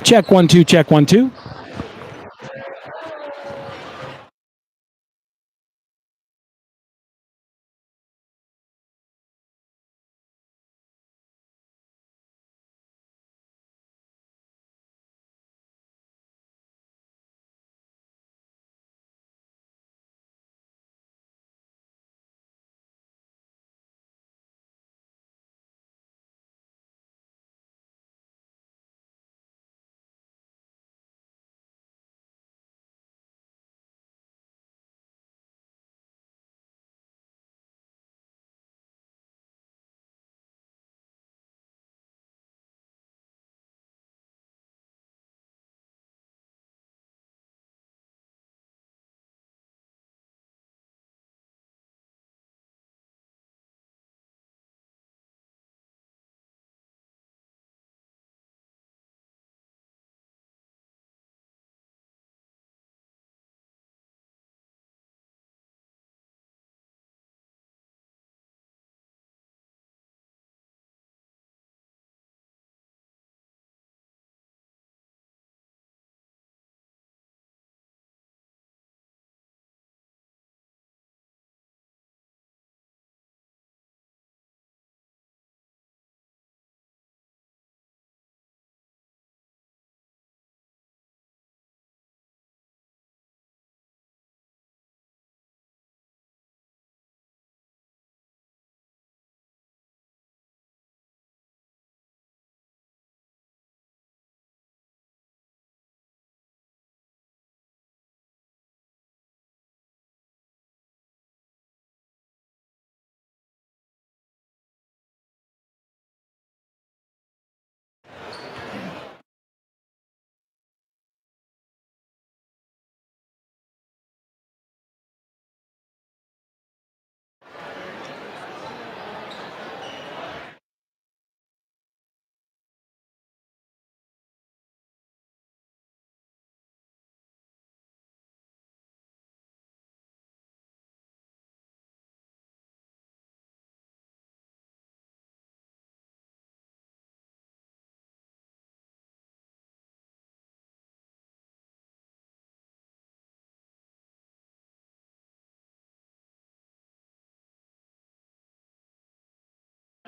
Check 1 2, check 1 2.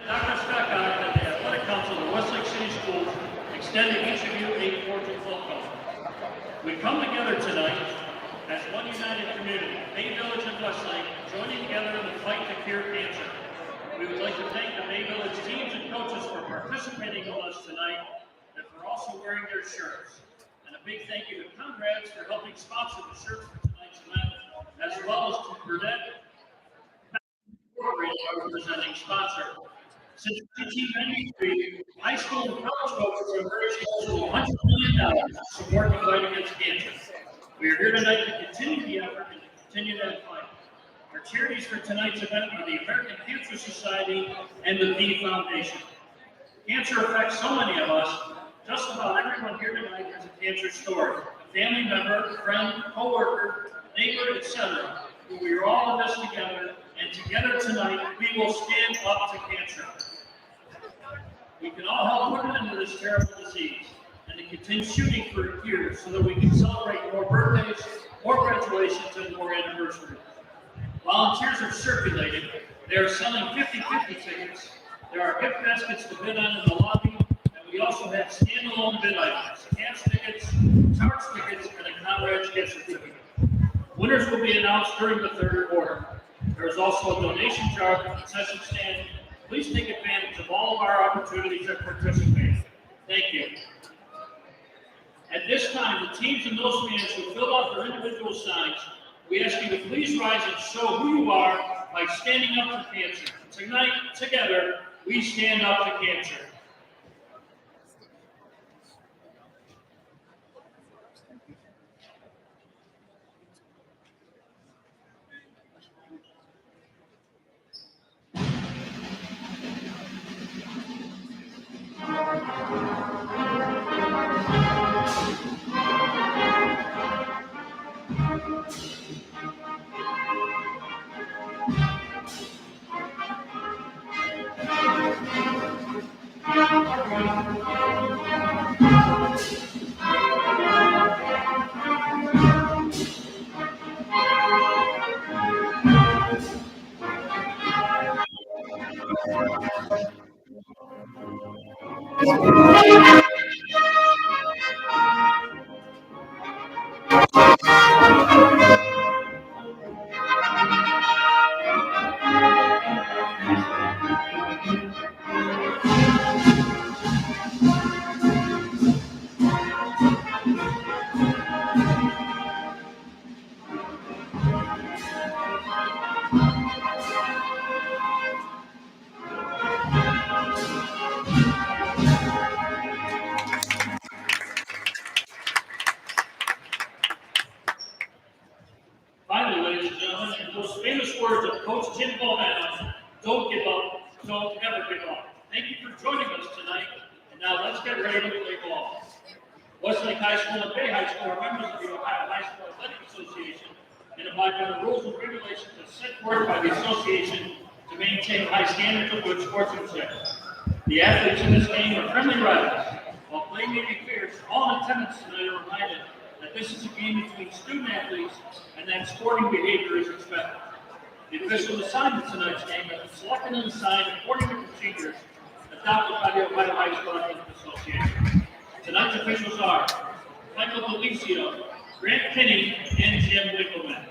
Dr. Scott and the Athletic Council of Westlake City Schools extend to each of you a cordial welcome. We come together tonight as one united community, Bay Village and Westlake, joining together in the fight to cure cancer. We would like to thank the Bay Village teams and coaches for participating with us tonight and for also wearing their shirts. And a big thank you to Conrad's for helping sponsor the shirts for tonight's event, as well as to Burdett, our presenting sponsor. Since 1993, high school and college coaches have raised close to $100 million to support the fight against cancer. We are here tonight to continue the effort and to continue that fight. Our charities for tonight's event are the American Cancer Society and the V Foundation. Cancer affects so many of us. Just about everyone here tonight has a cancer story. A family member, friend, co-worker, neighbor, etc. We are all in this together, and together tonight we will stand up to cancer. We can all help put an end to this terrible disease and to continue shooting for a cure so that we can celebrate more birthdays, more graduations, and more anniversaries. Volunteers are circulating. They are selling 50-50 tickets. There are gift baskets to bid on in the lobby, and we also have standalone bid items, cash tickets, charge tickets, and a Conrad's gift certificate. Winners will be announced during the third quarter. There is also a donation jar at the concession stand. Please take advantage of all of our opportunities to participate. Thank you. At this time, the teams and those fans who filled out their individual signs, we ask you to please rise and show who you are by standing up to cancer. Tonight, together, we stand up to cancer. Finally, ladies and gentlemen, in those famous words of Coach Jim Bowman, don't give up, don't ever give up. Thank you for joining us tonight, and now let's get ready to play ball. Westlake High School and Bay High School are members of the Ohio High School Athletic Association and abide by the rules and regulations as set forth by the association to maintain high standards of good sportsmanship. The athletes in this game are friendly rivals. While play may be fierce, all in attendance tonight are reminded that this is a game between student athletes and that sporting behavior is expected. The officials assigned to tonight's game have been selected and assigned according to procedures adopted by the Ohio High School Athletic Association. Tonight's officials are Michael Delicio, Grant Kinney, and Jim Winkleman.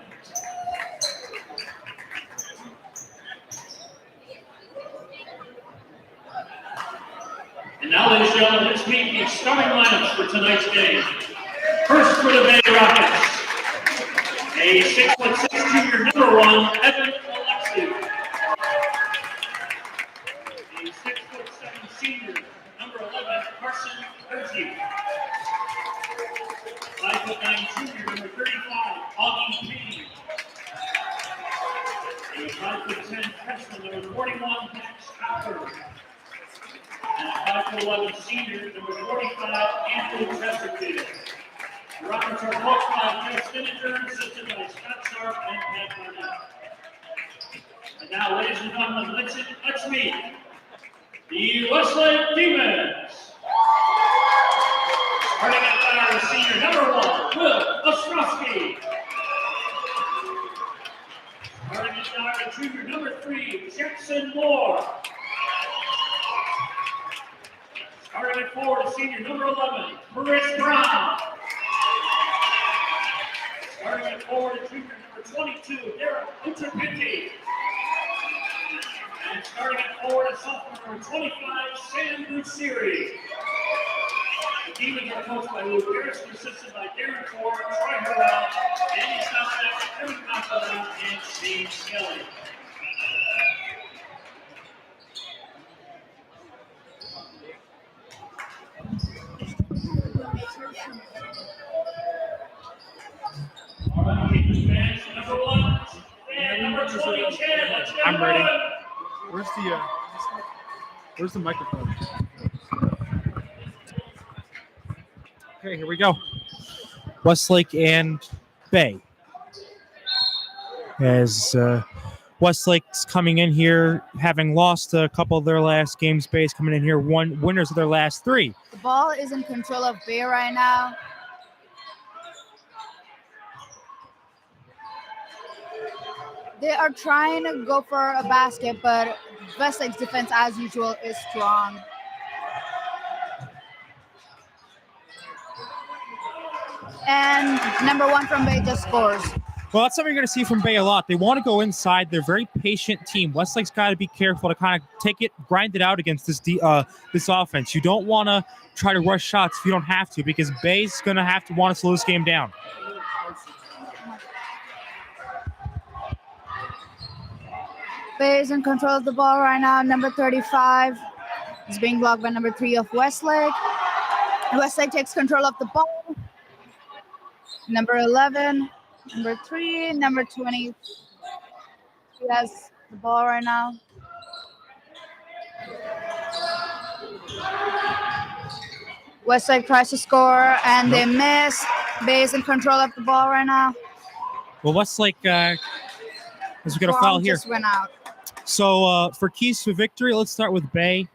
And now, ladies and gentlemen, let's meet the starting lineups for tonight's game. First for the Bay Rockets, a 6'6" junior, number 1, Evan Alexu. A 6'7" senior, number 11, Carson Urgi. 5'9" junior, number 35, Augie Payne. A 5'10" freshman, number 41, Max Hopper. And a 5'11" senior, number 45, Anthony Chesterfield. The Rockets are coached by Jeff Stininger, assisted by Scott Sharp and Pat Barnett. And now, ladies and gentlemen, let's meet the Westlake Demons. Starting at the senior, number 1, Will Ostrowski. Starting at the junior, number 3, Jackson Moore. Starting at forward, senior, number 11, Maurice Brown. Starting at forward, junior, number 22, Derek Utapinti. And starting at forward, sophomore, number 25, Sam Buciri. The Demons are coached by Lou Garrison, assisted by Darren Ford, Troy Harrell, Danny Stoppett, Kevin Costello, and Shane Skelly. I'm ready. Where's the microphone? Okay, here we go. Westlake and Bay. As Westlake's coming in here, having lost a couple of their last games, Bay's coming in here, winners of their last 3. The ball is in control of Bay right now. They are trying to go for a basket, but Westlake's defense, as usual, is strong. And number 1 from Bay just scores. Well, that's something you're going to see from Bay a lot. They want to go inside. They're a very patient team. Westlake's got to be careful to kind of take it, grind it out against this offense. You don't want to try to rush shots if you don't have to, because Bay's going to have to want to slow this game down. Bay is in control of the ball right now. Number 35 is being blocked by number 3 of Westlake. Westlake takes control of the ball. Number 11, number 3, number 20. He has the ball right now. Westlake tries to score, and they miss. Bay is in control of the ball right now. Well, Westlake has got a foul here. Just went out. So for keys to victory, let's start with Bay.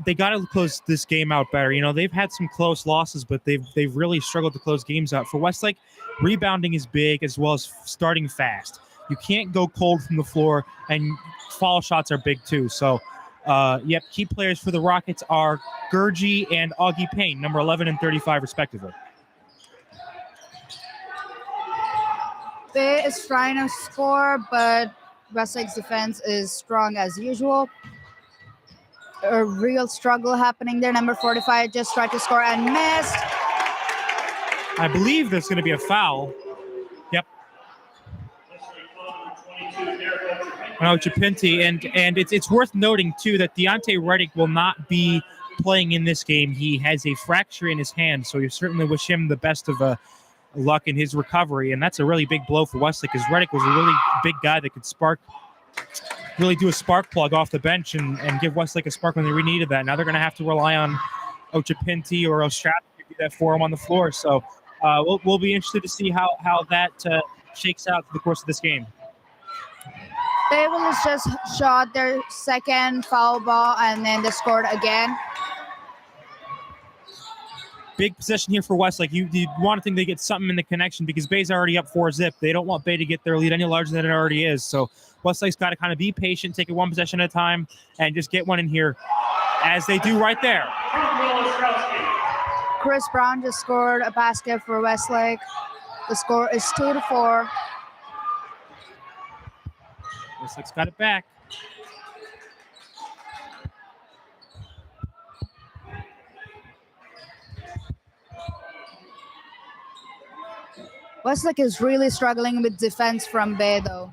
They got to close this game out better. You know, they've had some close losses, but they've really struggled to close games out. For Westlake, rebounding is big, as well as starting fast. You can't go cold from the floor, and foul shots are big too. So, key players for the Rockets are Gurgi and Augie Payne, number 11 and 35 respectively. Bay is trying to score, but Westlake's defense is strong as usual. A real struggle happening there. Number 45 just tried to score and missed. I believe there's going to be a foul. Yep. Chapinti, and it's worth noting too that Deontay Reddick will not be playing in this game. He has a fracture in his hand, so you certainly wish him the best of luck in his recovery. And that's a really big blow for Westlake, because Reddick was a really big guy that could really do a spark plug off the bench and give Westlake a spark when they really needed that. Now they're going to have to rely on Ochapinti or Ostrowski to do that for him on the floor. So we'll be interested to see how that shakes out through the course of this game. Bayville just shot their second foul ball, and then they scored again. Big possession here for Westlake. You want to think they get something in the connection, because Bay's already up 4-zip. They don't want Bay to get their lead any larger than it already is. So Westlake's got to kind of be patient, take it one possession at a time, and just get one in here, as they do right there. Chris Brown just scored a basket for Westlake. The score is 2-4. Westlake's got it back. Westlake is really struggling with defense from Bay, though.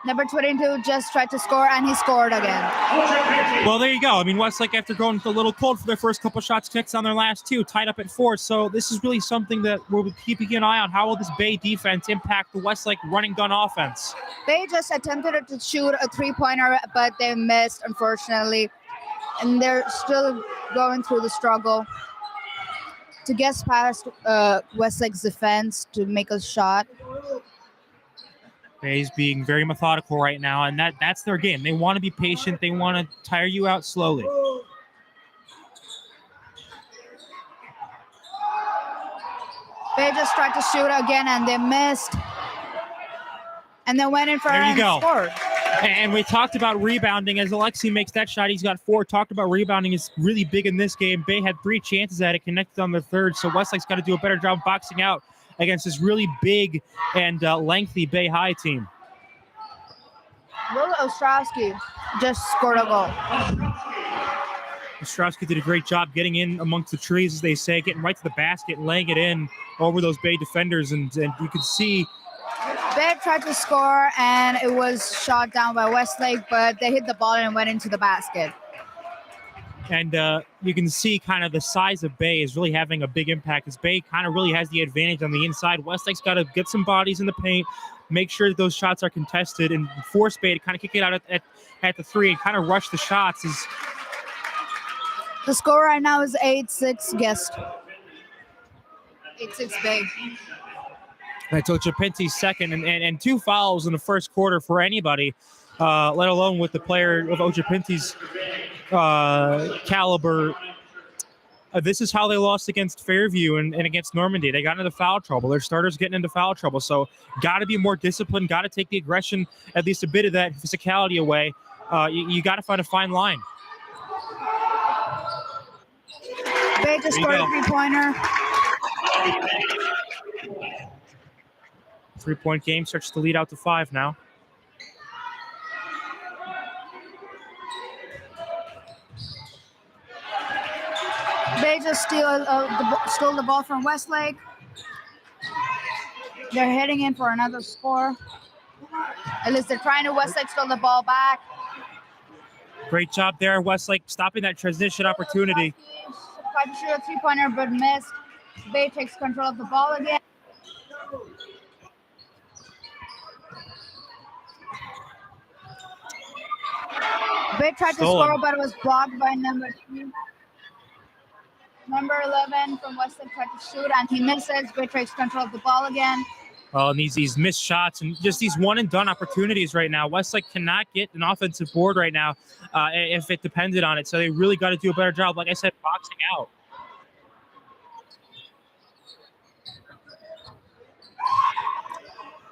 Number 22 just tried to score, and he scored again. Well, there you go. I mean, Westlake, after going a little cold for their first couple shots, kicks on their last two, tied up at 4. So this is really something that we'll be keeping an eye on. How will this Bay defense impact the Westlake running gun offense? Bay just attempted to shoot a three-pointer, but they missed, unfortunately. And they're still going through the struggle to get past Westlake's defense to make a shot. Bay's being very methodical right now, and that's their game. They want to be patient. They want to tire you out slowly. Bay just tried to shoot again, and they missed. And they went in for it and scored. And we talked about rebounding. As Alexi makes that shot, he's got 4. Talked about rebounding is really big in this game. Bay had 3 chances at it, connected on the third. So Westlake's got to do a better job boxing out against this really big and lengthy Bay High team. Will Ostrowski just scored a goal. Ostrowski did a great job getting in amongst the trees, as they say, getting right to the basket, laying it in over those Bay defenders. And you could see Bay tried to score, and it was shot down by Westlake, but they hit the ball and went into the basket. And you can see kind of the size of Bay is really having a big impact, as Bay kind of really has the advantage on the inside. Westlake's got to get some bodies in the paint, make sure that those shots are contested, and force Bay to kind of kick it out at the 3 and kind of rush the shots. The score right now is 8-6, guessed. 8-6 Bay. That's Ochapinti's second, and 2 fouls in the first quarter for anybody, let alone with the player of Ochapinti's caliber. This is how they lost against Fairview and against Normandy. They got into foul trouble. Their starters getting into foul trouble. So got to be more disciplined, got to take the aggression, at least a bit of that physicality away. You got to find a fine line. Bay just scored a 3-pointer. 3-point game starts to lead out to 5 now. Bay just stole the ball from Westlake. They're heading in for another score. At least they're trying to. Westlake stole the ball back. Great job there, Westlake, stopping that transition opportunity. Tried to shoot a 3-pointer, but missed. Bay takes control of the ball again. Bay tried to score, but it was blocked by number 2. Number 11 from Westlake tried to shoot, and he misses. Bay takes control of the ball again. Oh, and these missed shots and just these one-and-done opportunities right now. Westlake cannot get an offensive board right now if it depended on it. So they really got to do a better job, like I said, boxing out.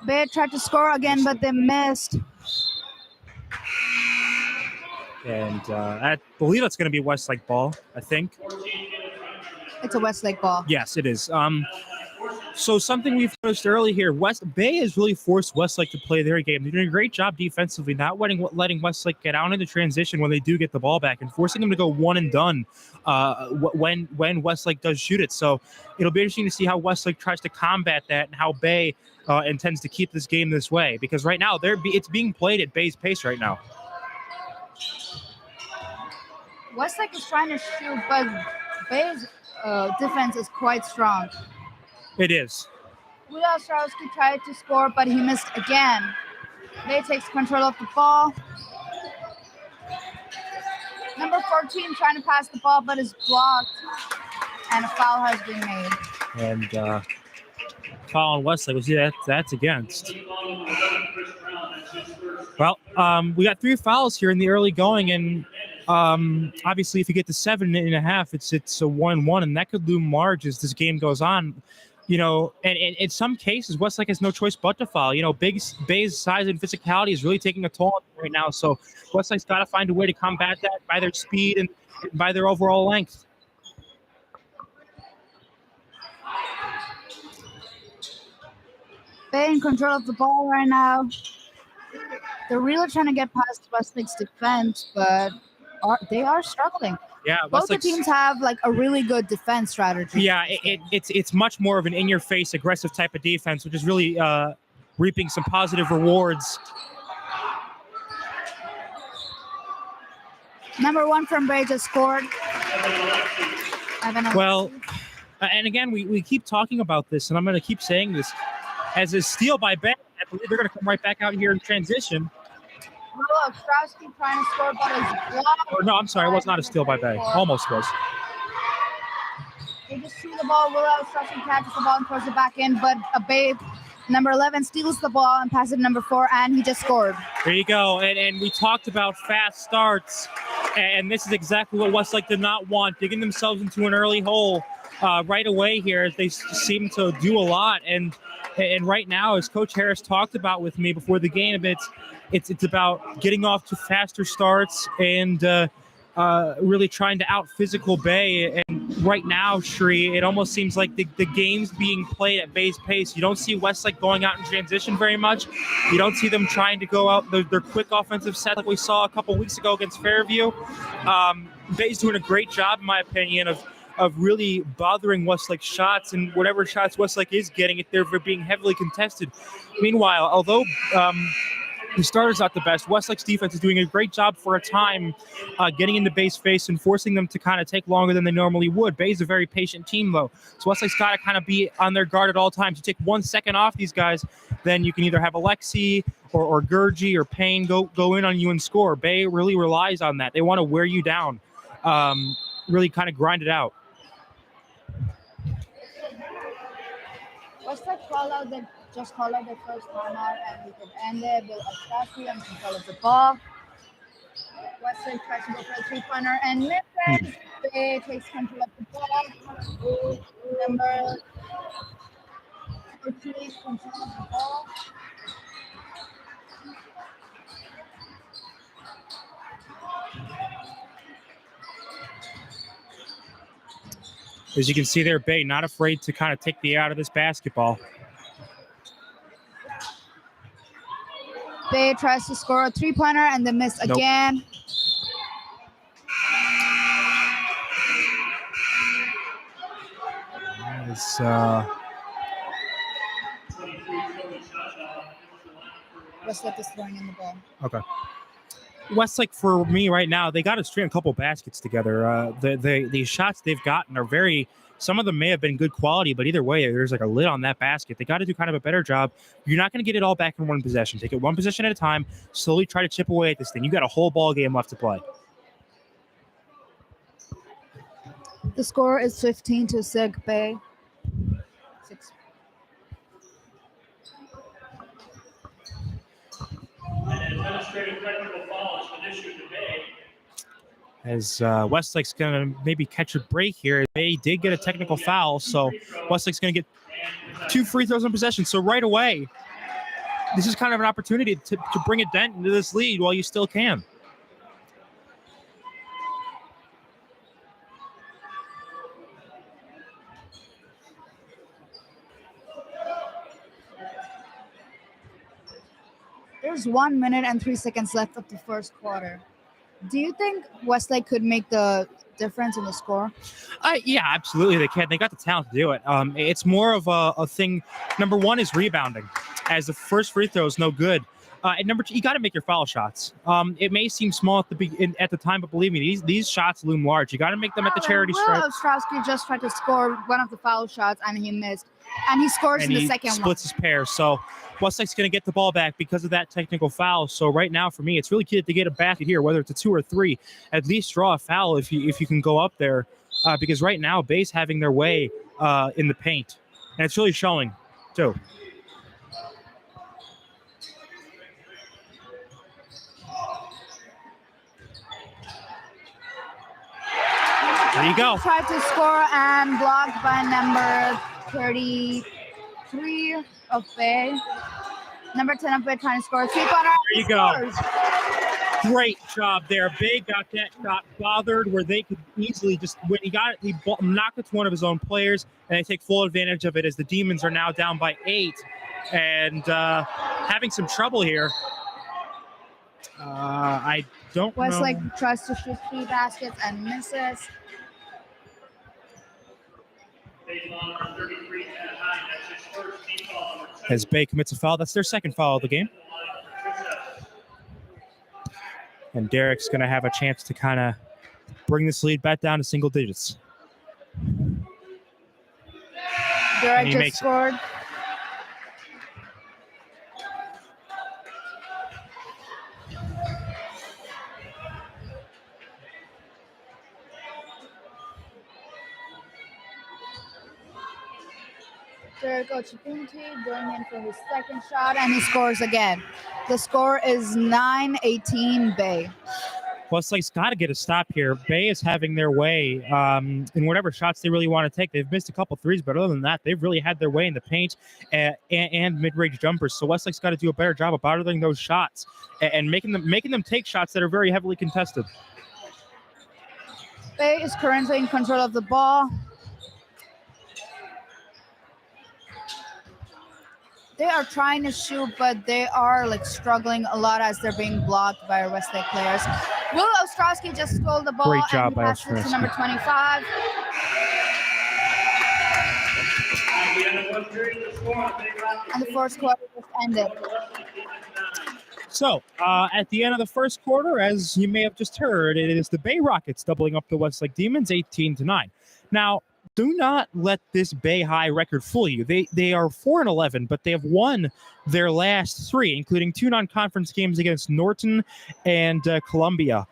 Bay tried to score again, but they missed. And I believe that's going to be Westlake ball, I think. It's a Westlake ball. Yes, it is. So something we've noticed early here, Bay has really forced Westlake to play their game. They're doing a great job defensively, not letting Westlake get out into transition when they do get the ball back and forcing them to go one and done when Westlake does shoot it. So it'll be interesting to see how Westlake tries to combat that and how Bay intends to keep this game this way. Because right now it's being played at Bay's pace right now. Westlake is trying to shoot, but Bay's defense is quite strong. It is. Will Ostrowski tried to score, but he missed again. Bay takes control of the ball. Number 14 trying to pass the ball, but is blocked, and a foul has been made. And foul on Westlake. We see that's against. Well, we got 3 fouls here in the early going, and obviously, if you get to 7.5, it's a 1-1, and that could loom large as this game goes on. You know, and in some cases, Westlake has no choice but to foul. You know, Bay's size and physicality is really taking a toll on them right now. So Westlake's got to find a way to combat that by their speed and by their overall length. Bay in control of the ball right now. They're really trying to get past Westlake's defense, but they are struggling. Yeah, both the teams have like a really good defense strategy. Yeah, it's much more of an in-your-face, aggressive type of defense, which is really reaping some positive rewards. Number 1 from Bay just scored. Well, and again, we keep talking about this, and I'm going to keep saying this. As a steal by Bay, I believe they're going to come right back out here in transition. Look, Strowski trying to score, but is blocked. Or no, I'm sorry, it was not a steal by Bay. Almost was. They just threw the ball. Strowski catches the ball and throws it back in, but Bay, number 11, steals the ball and passes it to number 4, and he just scored. There you go. And we talked about fast starts, and this is exactly what Westlake did not want, digging themselves into an early hole right away here as they seem to do a lot. And right now, as Coach Harris talked about with me before the game, it's about getting off to faster starts and really trying to out-physical Bay. And right now, Shri, it almost seems like the game's being played at Bay's pace. You don't see Westlake going out in transition very much. You don't see them trying to go out their quick offensive set like we saw a couple weeks ago against Fairview. Bay's doing a great job, in my opinion, of really bothering Westlake's shots, and whatever shots Westlake is getting, they're being heavily contested. Meanwhile, although the starter's not the best, Westlake's defense is doing a great job for a time getting into Bay's face and forcing them to kind of take longer than they normally would. Bay's a very patient team, though, so Westlake's got to kind of be on their guard at all times. You take 1 second off these guys, then you can either have Alexi or Gurgi or Payne go in on you and score. Bay really relies on that. They want to wear you down, really kind of grind it out. Westlake just called out the first timeout, and we could end it with Ostrowski and control of the ball. Westlake tries to go for a 3-pointer and misses. Bay takes control of the ball. Number 2 takes control of the ball. As you can see there, Bay not afraid to kind of take the air out of this basketball. Bay tries to score a 3-pointer and then miss again. Westlake is throwing in the ball. Okay. Westlake, for me right now, they got to string a couple baskets together. The shots they've gotten are very, some of them may have been good quality, but either way, there's like a lid on that basket. They got to do kind of a better job. You're not going to get it all back in one possession. Take it one possession at a time, slowly try to chip away at this thing. You got a whole ball game left to play. The score is 15-6 Bay. 6. An administrative technical foul has been issued to Bay. As Westlake's going to maybe catch a break here. They did get a technical foul, so Westlake's going to get 2 free throws in possession. So right away, this is kind of an opportunity to bring a dent into this lead while you still can. There's 1 minute and 3 seconds left of the first quarter. Do you think Westlake could make the difference in the score? Yeah, absolutely they can. They got the talent to do it. It's more of a thing. Number one is rebounding, as the first free throw is no good. And number two, you got to make your foul shots. It may seem small at the time, but believe me, these shots loom large. You got to make them at the charity stripe. Will Ostrowski just tried to score one of the foul shots and he missed, and he scores in the second one. Splits his pair. So Westlake's going to get the ball back because of that technical foul. So right now, for me, it's really key to get a basket here, whether it's a 2 or 3. At least draw a foul if you can go up there, because right now, Bay's having their way in the paint, and it's really showing too. There you go. Tried to score and blocked by number 33 of Bay. Number 10 of Bay trying to score a 3-pointer. There you go. Great job there. Bay got bothered where they could easily just, when he got it, he knocked it to one of his own players, and they take full advantage of it as the Demons are now down by 8 and having some trouble here. I don't know. Westlake tries to shoot 3 baskets and misses. As Bay commits a foul, that's their second foul of the game. And Derek's going to have a chance to kind of bring this lead back down to single digits. Derek just scored. Derek Ochipinti going in for his second shot, and he scores again. The score is 9-18 Bay. Westlake's got to get a stop here. Bay is having their way in whatever shots they really want to take. They've missed a couple threes, but other than that, they've really had their way in the paint and mid-range jumpers. So Westlake's got to do a better job of bothering those shots and making them take shots that are very heavily contested. Bay is currently in control of the ball. They are trying to shoot, but they are struggling a lot as they're being blocked by our Westlake players. Will Ostrowski just stole the ball. Great job by Ostrowski. To number 25. And the first quarter just ended. So, at the end of the first quarter, as you may have just heard, it is the Bay Rockets doubling up the Westlake Demons 18-9. Now, do not let this Bay High record fool you. They are 4-11, but they have won their last 3, including 2 non-conference games against Norton and Columbia.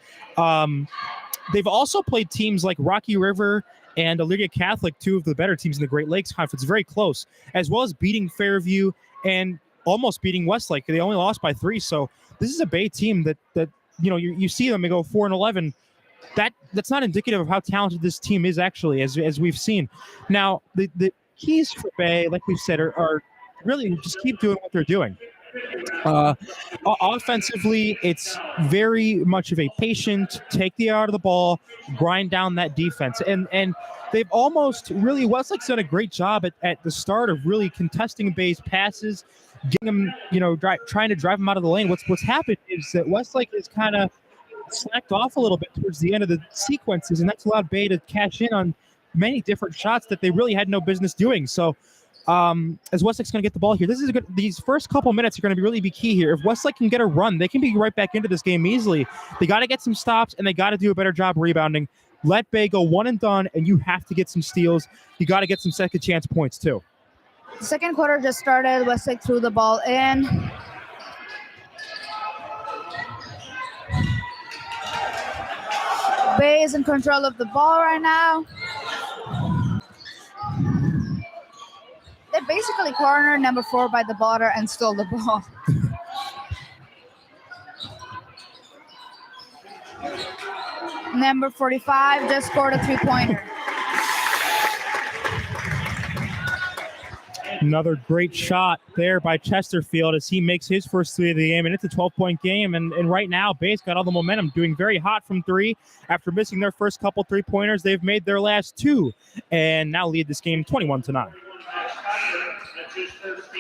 They've also played teams like Rocky River and Elyria Catholic, 2 of the better teams in the Great Lakes Conference, very close, as well as beating Fairview and almost beating Westlake. They only lost by 3, so this is a Bay team that you see them and go 4-11. That's not indicative of how talented this team is, actually, as we've seen. Now, the keys for Bay, like we've said, are really just keep doing what they're doing. Offensively, it's very much of a patient, take the eye out of the ball, grind down that defense. And they've almost really, Westlake's done a great job at the start of really contesting Bay's passes, getting them, trying to drive them out of the lane. What's happened is that Westlake is kind of slacked off a little bit towards the end of the sequences, and that's allowed Bay to cash in on many different shots that they really had no business doing. So as Westlake's going to get the ball here, this is good. These first couple minutes are going to really be key here. If Westlake can get a run, they can be right back into this game easily. They got to get some stops, and they got to do a better job rebounding. Let Bay go one and done, and you have to get some steals. You got to get some second chance points too. The second quarter just started. Westlake threw the ball in. Bay is in control of the ball right now. They basically cornered number 4 by the border and stole the ball. Number 45 just scored a 3-pointer. Another great shot there by Chesterfield as he makes his first three of the game, and it's a 12-point game. And right now, Bay's got all the momentum, doing very hot from three. After missing their first couple three-pointers, they've made their last two, and now lead this game 21-9.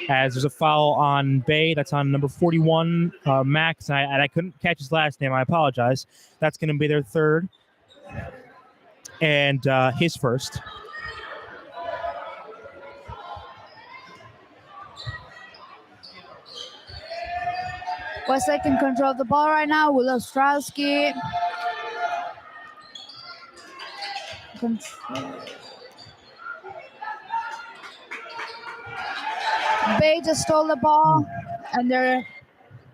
As there's a foul on Bay, that's on number 41, Max, and I couldn't catch his last name. I apologize. That's going to be their third, and his first. Westlake in control of the ball right now. Will Ostrowski. Bay just stole the ball, and they're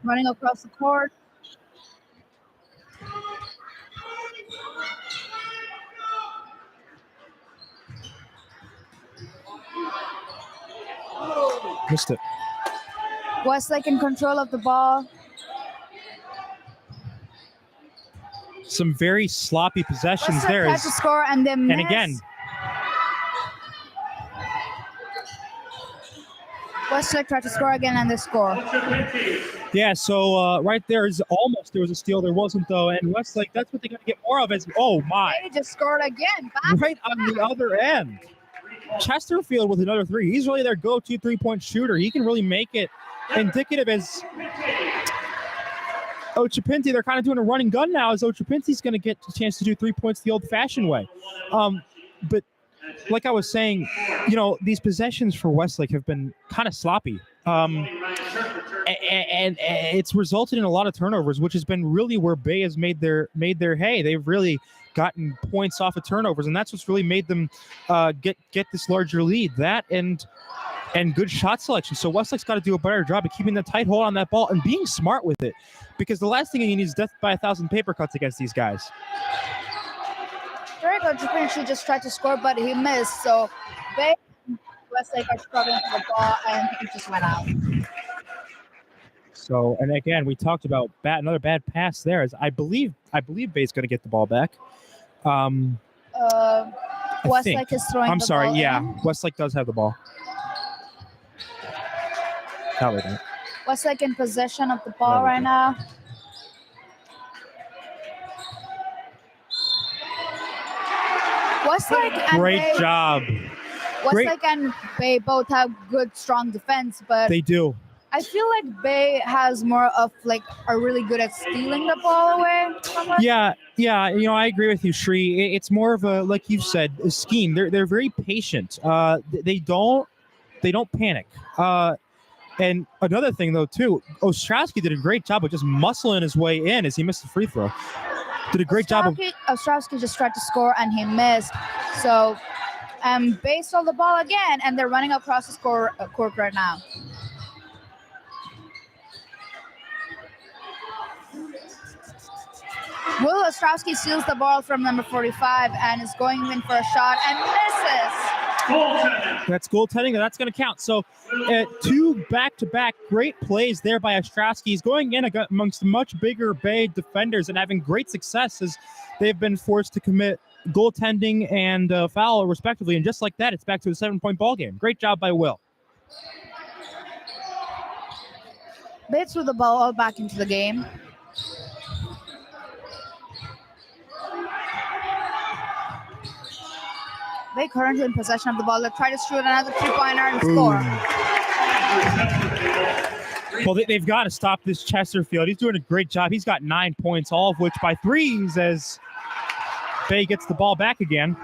running across the court. Missed it. Westlake in control of the ball. Some very sloppy possessions Westlake there. tried to score and then And again, Westlake tried to score again and they score. yeah, so right there is almost there was a steal. There wasn't, though. And Westlake, that's what they got to get more of is, oh, my. They just scored again. Back Right on the other end. Chesterfield with another three. He's really their go-to three-point shooter. He can really make it indicative as Ochapinti. They're kind of doing a running gun now as Ochapinti's going to get a chance to do 3 points the old-fashioned way. But like I was saying, you know, these possessions for Westlake have been kind of sloppy. And it's resulted in a lot of turnovers, which has been really where Bay has made their hay. They've really gotten points off of turnovers, and that's what's really made them get this larger lead. That and good shot selection. So Westlake's got to do a better job of keeping the tight hold on that ball and being smart with it, because the last thing he needs is death by 1,000 paper cuts against these guys. Very good. She just tried to score, but he missed. So Bay Westlake are struggling for the ball, and he just went out. So, and again, we talked about another bad pass there. As I believe Bay's going to get the ball back. Westlake is throwing. I'm the sorry. ball Yeah, in. Westlake does have the ball. No, they don't. Westlake in possession of the ball No, they right don't. now. Westlake and Great Bay, job. Westlake and Bay both have good, strong defense, but They do. I feel like Bay has more of are really good at stealing the ball away from us. Yeah. You know, I agree with you, Shri. It's more of a, like you've said, a scheme. They're very patient. They don't panic. And another thing, though, too, Ostrowski did a great job of just muscling his way in as he missed the free throw. Did a great job of. Ostrowski just tried to score and he missed. So, Bay stole the ball again, and they're running across the court right now. Will Ostrowski steals the ball from number 45 and is going in for a shot and misses. That's goaltending. That's going to count. So, two back-to-back great plays there by Ostrowski. He's going in amongst much bigger Bay defenders and having great success as they've been forced to commit goaltending and foul, respectively. And just like that, it's back to a 7-point ball game. Great job by Will. Bay threw the ball back into the game. Bay currently in possession of the ball. They try to shoot another three-pointer and score. Well, they've got to stop this Chesterfield. He's doing a great job. He's got 9 points, all of which by threes, as Bay gets the ball back again.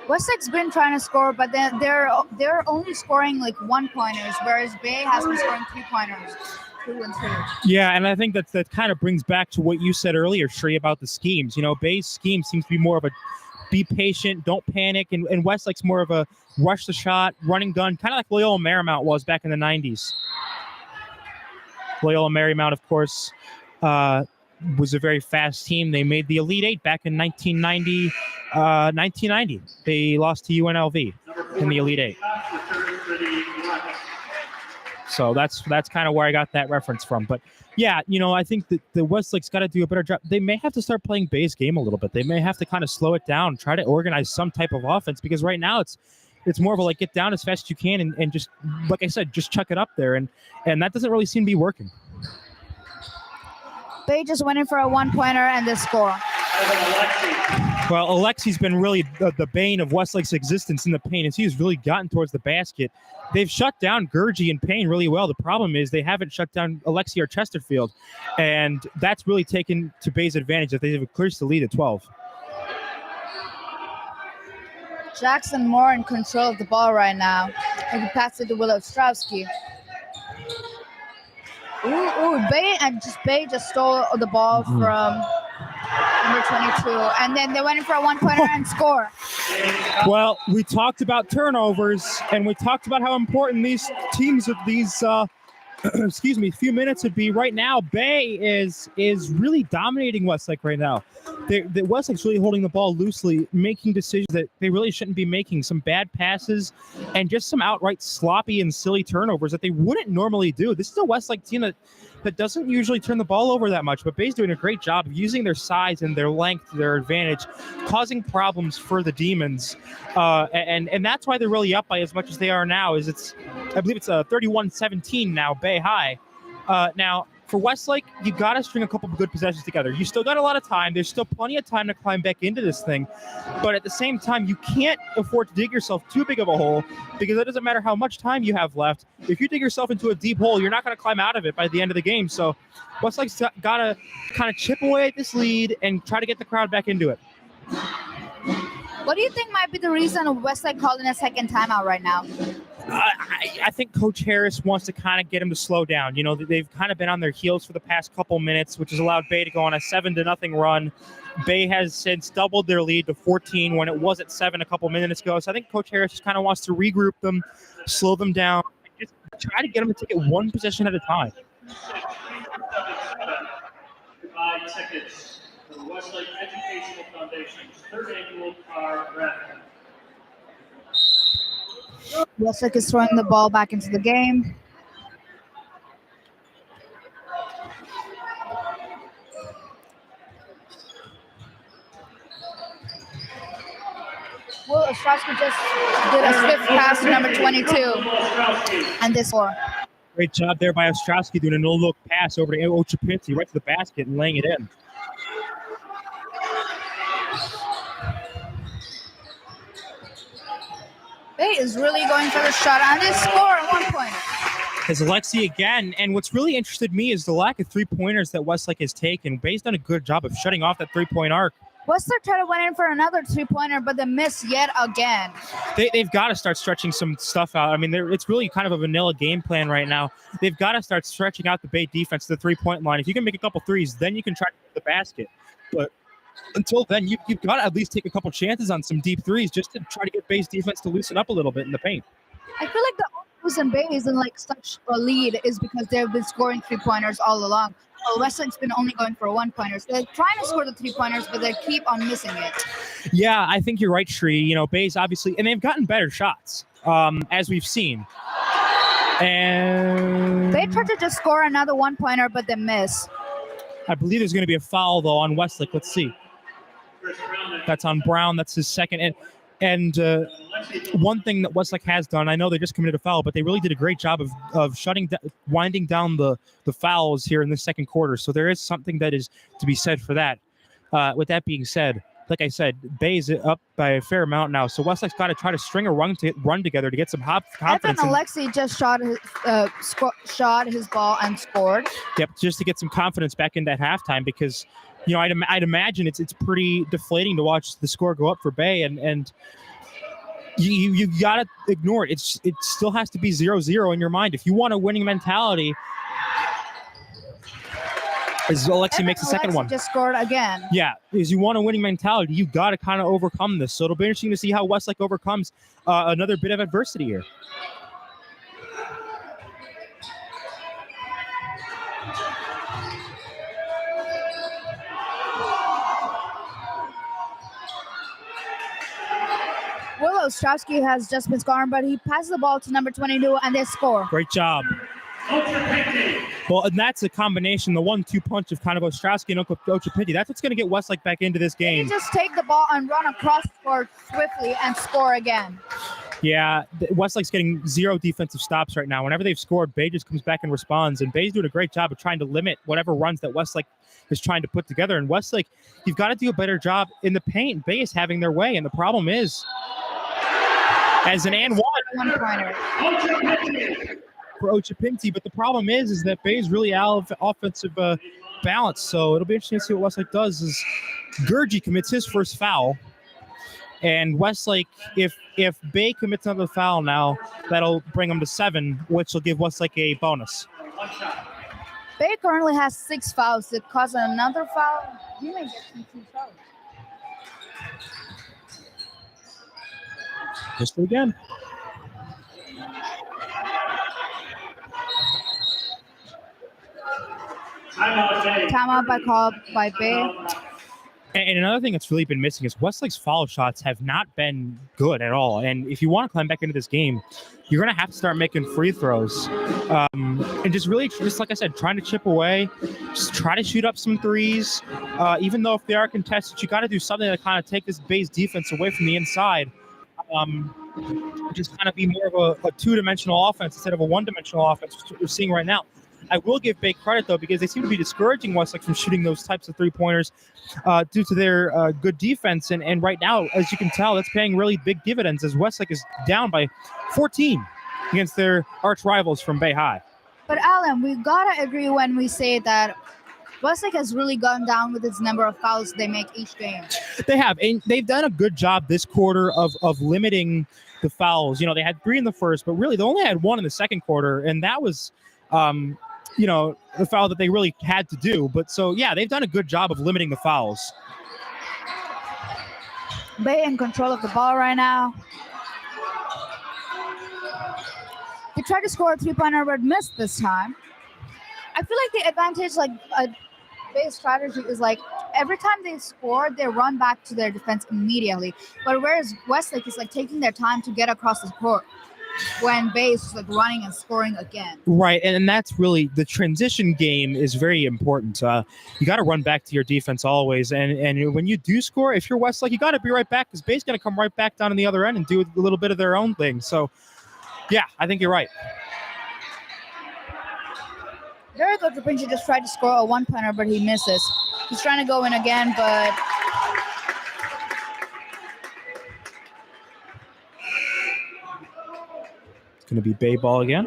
Westlake's been trying to score, but they're only scoring like 1-pointers, whereas Bay has been scoring 3-pointers. 2 and 2. Yeah, and I think that kind of brings back to what you said earlier, Shree, about the schemes. You know, Bay's scheme seems to be more of a be patient, don't panic, and Westlake's more of a rush the shot, running gun, kind of like Loyola Marymount was back in the 90s. Loyola Marymount, of course, was a very fast team. They made the Elite Eight back in 1990. They lost to UNLV in the Elite Eight. So that's kind of where I got that reference from. But yeah, I think that the Westlake's got to do a better job. They may have to start playing Bay's game a little bit. They may have to kind of slow it down, try to organize some type of offense, because right now it's more of a get down as fast as you can and just, like I said, just chuck it up there. And that doesn't really seem to be working. Bay just went in for a 1-pointer and the score. Well, Alexi's been really the bane of Westlake's existence in the paint, as he's really gotten towards the basket. They've shut down Gurgey and Payne really well. The problem is they haven't shut down Alexi or Chesterfield, and that's really taken to Bay's advantage that they have increased the lead at 12. Jackson Moore in control of the ball right now. He can pass it to Willow Ostrowski. Bay just stole the ball from number 22, and then they went in for a 1-pointer and score. Well, we talked about turnovers, and we talked about how important these teams of these few minutes would be. Right now, Bay is really dominating Westlake right now. The Westlake's really holding the ball loosely, making decisions that they really shouldn't be making. Some bad passes and just some outright sloppy and silly turnovers that they wouldn't normally do. This is a Westlake team that doesn't usually turn the ball over that much, but Bay's doing a great job of using their size and their length to their advantage, causing problems for the Demons. And that's why they're really up by as much as they are now. I believe it's 31-17 now, Bay high. Now, for Westlake, you got to string a couple of good possessions together. You still got a lot of time. There's still plenty of time to climb back into this thing. But at the same time, you can't afford to dig yourself too big of a hole, because it doesn't matter how much time you have left. If you dig yourself into a deep hole, you're not going to climb out of it by the end of the game. So Westlake's got to kind of chip away at this lead and try to get the crowd back into it. What do you think might be the reason Westlake calling a second timeout right now? I think Coach Harris wants to kind of get him to slow down. They've kind of been on their heels for the past couple minutes, which has allowed Bay to go on a 7-0 run. Bay has since doubled their lead to 14 when it was at 7 a couple minutes ago. So I think Coach Harris just kind of wants to regroup them, slow them down, and just try to get them to take it one possession at a time. Buy tickets for Westlake Educational Foundation's third annual car raffle. Westlake is throwing the ball back into the game. Will Ostrowski just did a swift pass to number 22, and this score. Great job there by Ostrowski doing a no-look pass over to Ochapinti right to the basket and laying it in. Bay is really going for the shot on this score at 1-pointer. Is Alexi again, and what's really interested me is the lack of three-pointers that Westlake has taken. Bay's done a good job of shutting off that three-point arc. Westlake tried to went in for another 3-pointer, but they missed yet again. They've got to start stretching some stuff out. I mean, it's really kind of a vanilla game plan right now. They've got to start stretching out the Bay defense to the three-point line. If you can make a couple threes, then you can try to hit the basket. But until then, you've got to at least take a couple chances on some deep threes just to try to get Bay's defense to loosen up a little bit in the paint. I feel like the only reason Bay is in such a lead is because they've been scoring 3-pointers all along. Well, Westlake's been only going for 1-pointers. They're trying to score the 3-pointers, but they keep on missing it. Yeah, I think you're right, Shree. Bay's obviously, and they've gotten better shots, as we've seen. And Bay tried to just score another 1-pointer, but they miss. I believe there's going to be a foul, though, on Westlake. Let's see. That's on Brown. That's his second. And one thing that Westlake has done, I know they just committed a foul, but they really did a great job of winding down the fouls here in the second quarter. So there is something that is to be said for that. With that being said, like I said, Bay's up by a fair amount now. So Westlake's got to try to string a run together to get some confidence. Evan Alexi just shot his ball and scored. Yep, just to get some confidence back in that halftime, because I'd imagine it's pretty deflating to watch the score go up for Bay, and you got to ignore it. It still has to be 0-0 in your mind if you want a winning mentality. As Alexi makes the second one. Just scored again. Yeah, as you want a winning mentality, you got to kind of overcome this. So it'll be interesting to see how Westlake overcomes another bit of adversity here. Will Ostrowski has just been scoring, but he passes the ball to number 22, and they score. Great job. Well, and that's a combination, the 1-2 punch of kind of Ostrowski and Ochapinti. That's what's going to get Westlake back into this They game. just take the ball and run across the court swiftly and score again. Yeah, Westlake's getting 0 defensive stops right now. Whenever they've scored, Bay just comes back and responds, and Bay's doing a great job of trying to limit whatever runs that Westlake is trying to put together. And Westlake, you've got to do a better job in the paint. Bay is having their way, and the problem is, as an and one pointer for Ochapinti, but the problem is that Bay is really out of offensive balance. So it'll be interesting to see what Westlake does. As Gurgi commits his first foul, and Westlake, if Bay commits another foul now, that'll bring them to 7, which will give Westlake a bonus. Bay currently has 6 fouls. It cause another foul. He may get 2 fouls. Just again. Timeout by Bay. And another thing that's really been missing is Westlake's follow shots have not been good at all. And if you want to climb back into this game, you're going to have to start making free throws. And just like I said, trying to chip away, just try to shoot up some threes. Even though if they are contested, you got to do something to kind of take this Bay's defense away from the inside. Just kind of be more of a 2-dimensional offense instead of a 1-dimensional offense, which we're seeing right now. I will give Bay credit, though, because they seem to be discouraging Westlake from shooting those types of three-pointers due to their good defense. And right now, as you can tell, that's paying really big dividends as Westlake is down by 14 against their arch rivals from Bay High. But, Alan, we got to agree when we say that Westlake has really gone down with its number of fouls they make each game. They have, and they've done a good job this quarter of limiting the fouls. You know, they had 3 in the first, but really they only had 1 in the second quarter, and that was the foul that they really had to do. But so, yeah, they've done a good job of limiting the fouls. Bay in control of the ball right now. They tried to score a 3-pointer, but missed this time. I feel like the advantage, Bay's strategy is every time they score, they run back to their defense immediately. But whereas Westlake is taking their time to get across the court, when Bay is running and scoring again. Right, and that's really the transition game is very important. You got to run back to your defense always, and when you do score, if you're Westlake, you got to be right back because Bay's going to come right back down on the other end and do a little bit of their own thing. So, yeah, I think you're right. Very good. Rapinci just tried to score a 1-pointer, but he misses. He's trying to go in again, but Going to be Bay ball again.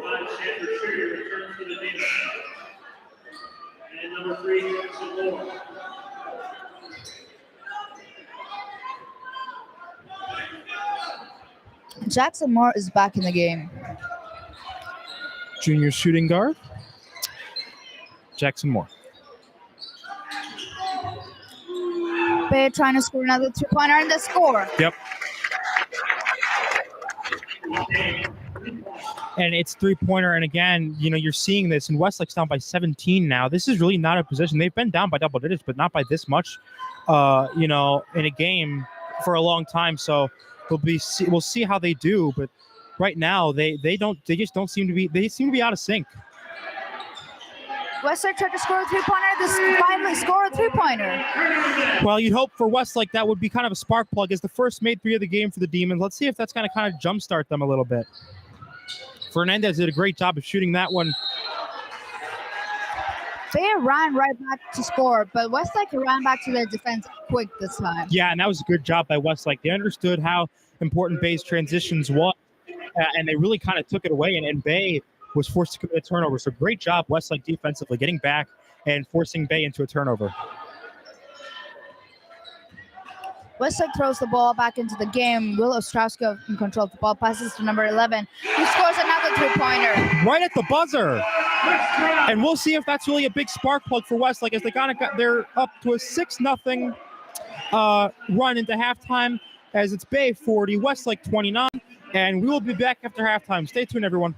And number 3, Jackson Moore. Jackson Moore is back in the game. Junior shooting guard, Jackson Moore. Bay trying to score another 2-pointer and the score. Yep. And it's 3-pointer, and again, you're seeing this, and Westlake's down by 17 now. This is really not a position. They've been down by double digits, but not by this much, in a game for a long time. So we'll see how they do. But right now, they just don't seem to be. They seem to be out of sync. Westlake tried to score a 3-pointer. This finally scored a 3-pointer. Well, you'd hope for Westlake that would be kind of a spark plug as the first made 3 of the game for the Demons. Let's see if that's going to kind of jumpstart them a little bit. Fernandez did a great job of shooting that one. They ran right back to score, but Westlake ran back to their defense quick this time. Yeah, and that was a good job by Westlake. They understood how important Bay's transitions was, and they really kind of took it away, and Bay was forced to commit a turnover. So great job, Westlake defensively, getting back and forcing Bay into a turnover. Westlake throws the ball back into the game. Will Ostrowski in control of the ball, passes to number 11. He scores another 3-pointer. Right at the buzzer. And we'll see if that's really a big spark plug for Westlake as they're up to a 6-0 run into halftime as it's Bay 40, Westlake 29. And we will be back after halftime. Stay tuned, everyone.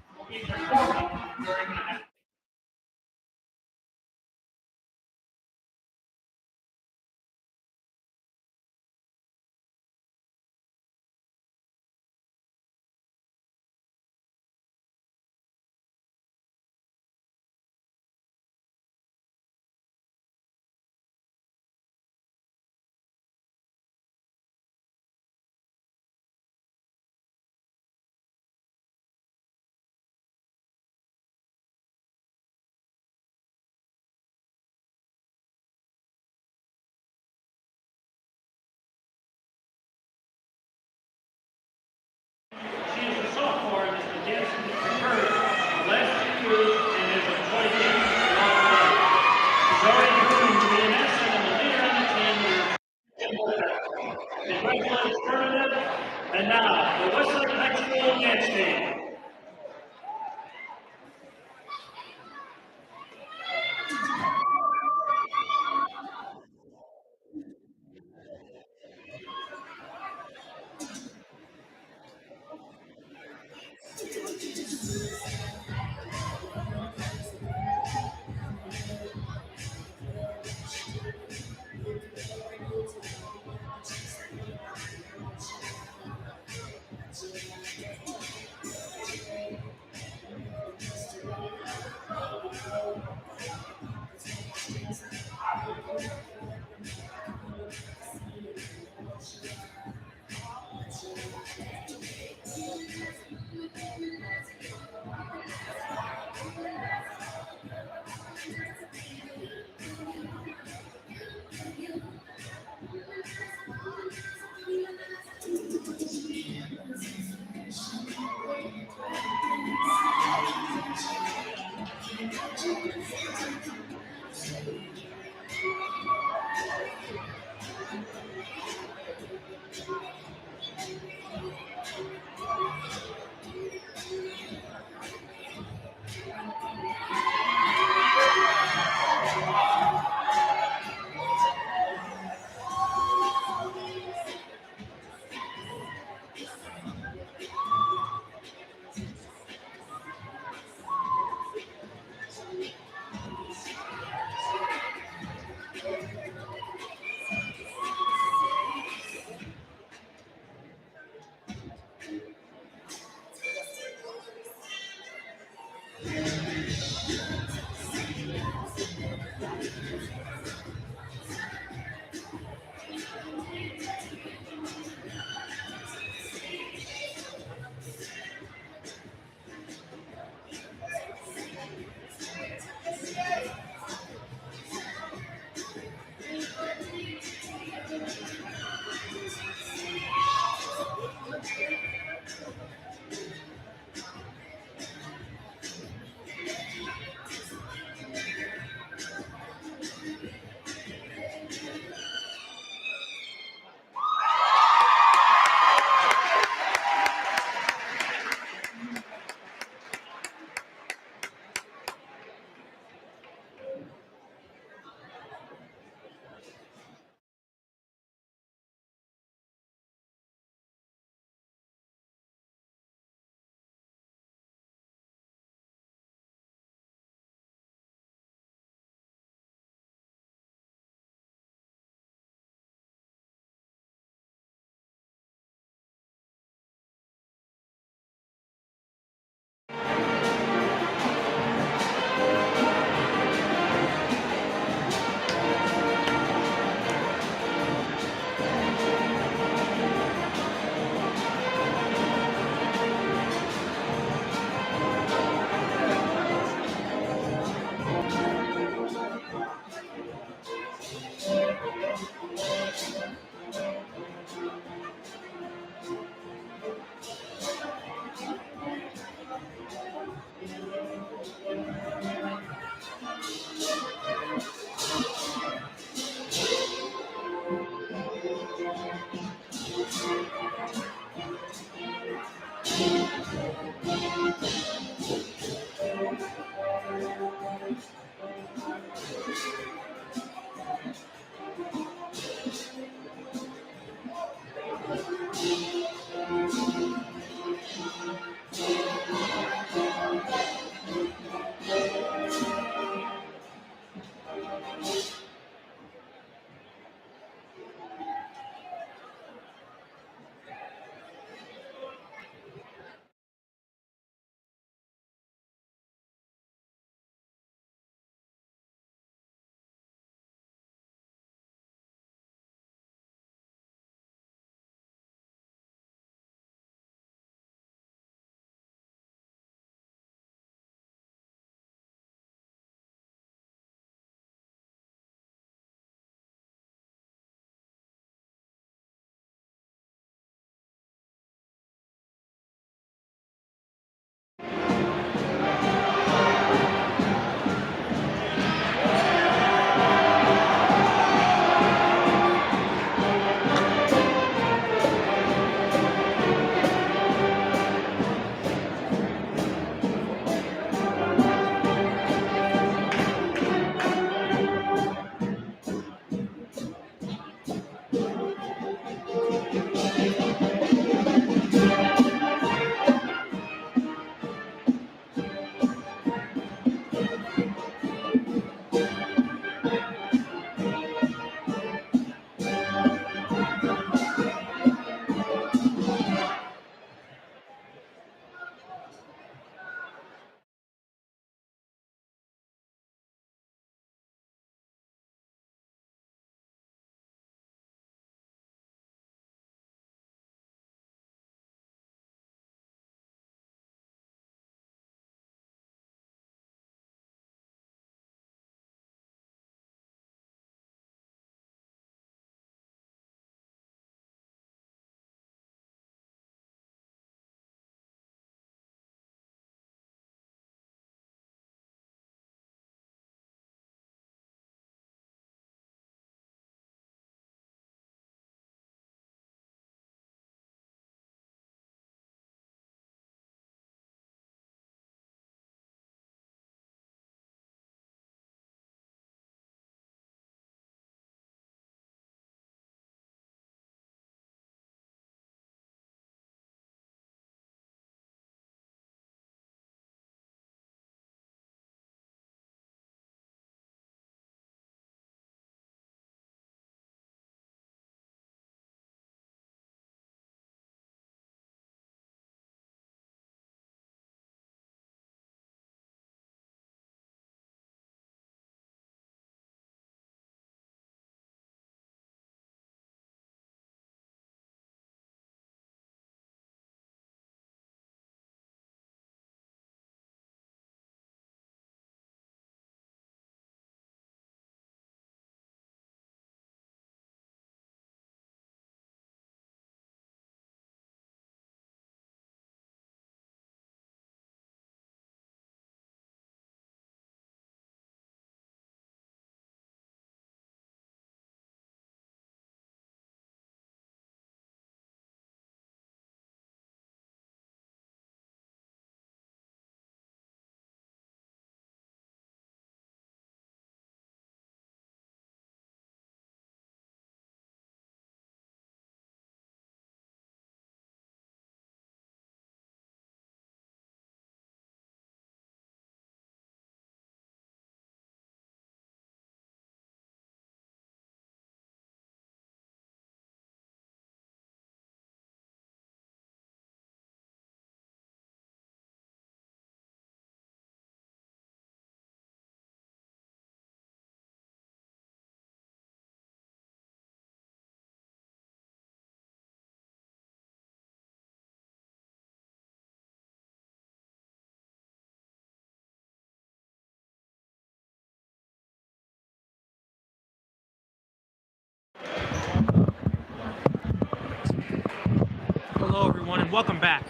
Hello, everyone, and welcome back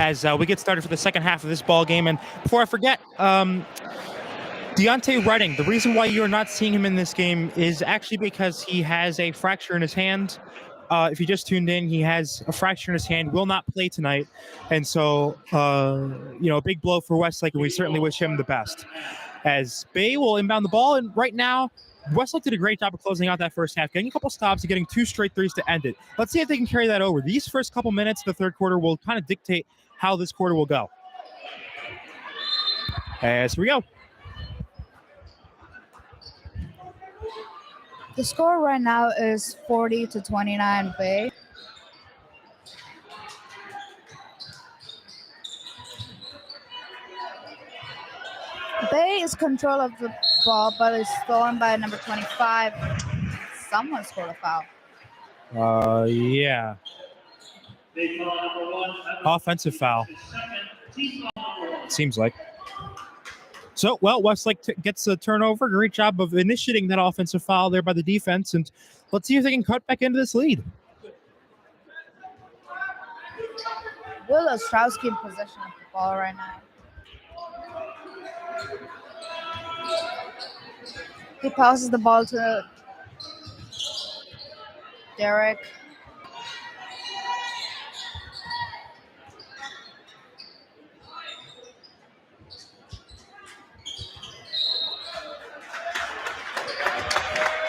as we get started for the second half of this ball game. And before I forget, Deontay Redding, the reason why you're not seeing him in this game is actually because he has a fracture in his hand. If you just tuned in, he has a fracture in his hand, will not play tonight. And so, a big blow for Westlake, and we certainly wish him the best. As Bay will inbound the ball, and right now, Westlake did a great job of closing out that first half, getting a couple stops and getting 2 straight threes to end it. Let's see if they can carry that over. These first couple minutes of the third quarter will kind of dictate how this quarter will go. As we go. The score right now is 40-29 Bay. Bay is control of the ball, but it's stolen by number 25. Someone scored a foul. Yeah. Offensive foul. Seems like. So, well, Westlake gets a turnover. Great job of initiating that offensive foul there by the defense. And let's see if they can cut back into this lead. Will Ostrowski in possession of the ball right now. He passes the ball to Derek.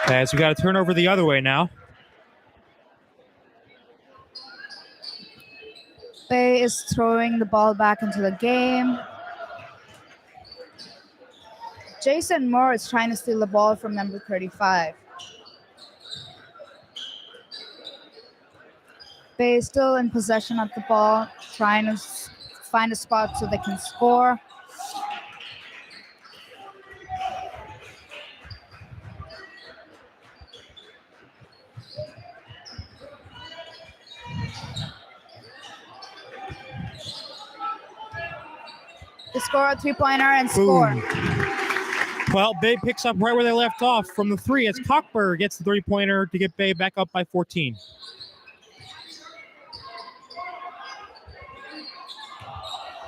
As we got a turnover the other way now. Bay is throwing the ball back into the game. Jason Moore is trying to steal the ball from number 35. Bay is still in possession of the ball, trying to find a spot so they can score. They score a 3-pointer and score. Well, Bay picks up right where they left off from the 3 as Cockburg gets the 3-pointer to get Bay back up by 14.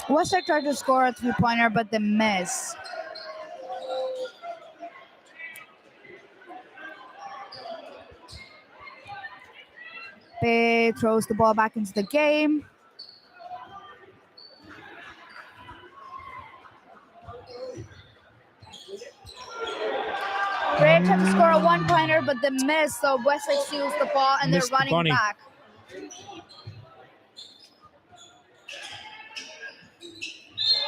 Westlake tried to score a 3-pointer, but they miss. Bay throws the ball back into the game. Ray tried to score a 1-pointer, but they miss, so Westlake steals the ball and they're running back.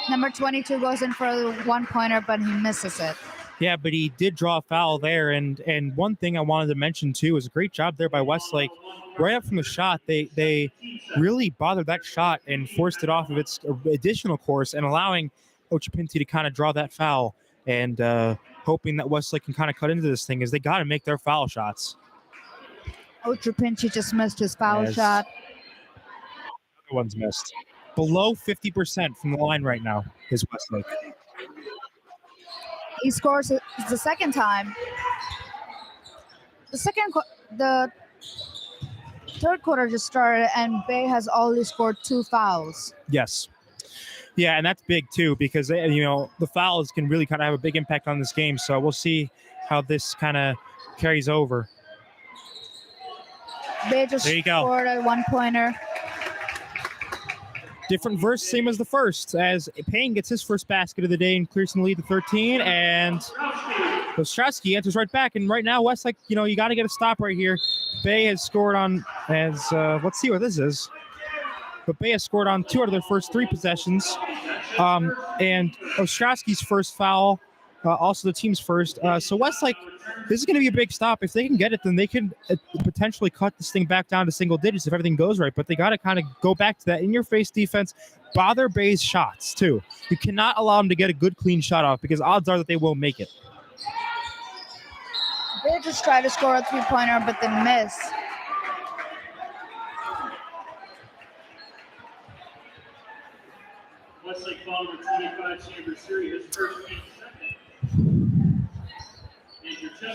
Number 22 goes in for a 1-pointer, but he misses it. Yeah, but he did draw a foul there. And one thing I wanted to mention, too, is a great job there by Westlake. Right up from the shot, they really bothered that shot and forced it off of its additional course and allowing Ochapinti to kind of draw that foul and hoping that Westlake can kind of cut into this thing is they got to make their foul shots. Ochapinti just missed his foul shot. Other one's missed. Below 50% from the line right now is Westlake. He scores the second time. The third quarter just started, and Bay has already scored 2 fouls. Yes. Yeah, and that's big, too, because, the fouls can really kind of have a big impact on this game. So we'll see how this kind of carries over. Bay just scored a 1-pointer. Different verse, same as the first, as Payne gets his first basket of the day and clears in the lead to 13, and Ostrowski enters right back. And right now, Westlake, you got to get a stop right here. Bay has scored on, let's see what this is. But Bay has scored on 2 out of their first 3 possessions. And Ostrowski's first foul, also the team's first. So Westlake, this is going to be a big stop. If they can get it, then they can potentially cut this thing back down to single digits if everything goes right. But they got to kind of go back to that in-your-face defense, bother Bay's shots, too. You cannot allow them to get a good, clean shot off because odds are that they will make it. They just try to score a 3-pointer, but they miss. Westlake foul number 25, Chambers Siri, his first team second.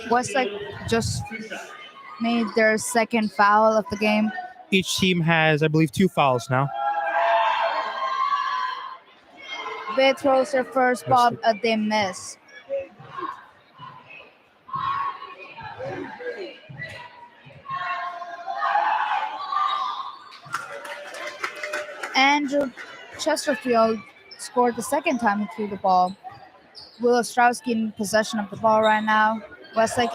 Westlake just made their second foul of the game. Each team has, I believe, 2 fouls now. Bay throws their first ball, they miss. Andrew Chesterfield scored the second time he threw the ball. Will Ostrowski in possession of the ball right now. Westlake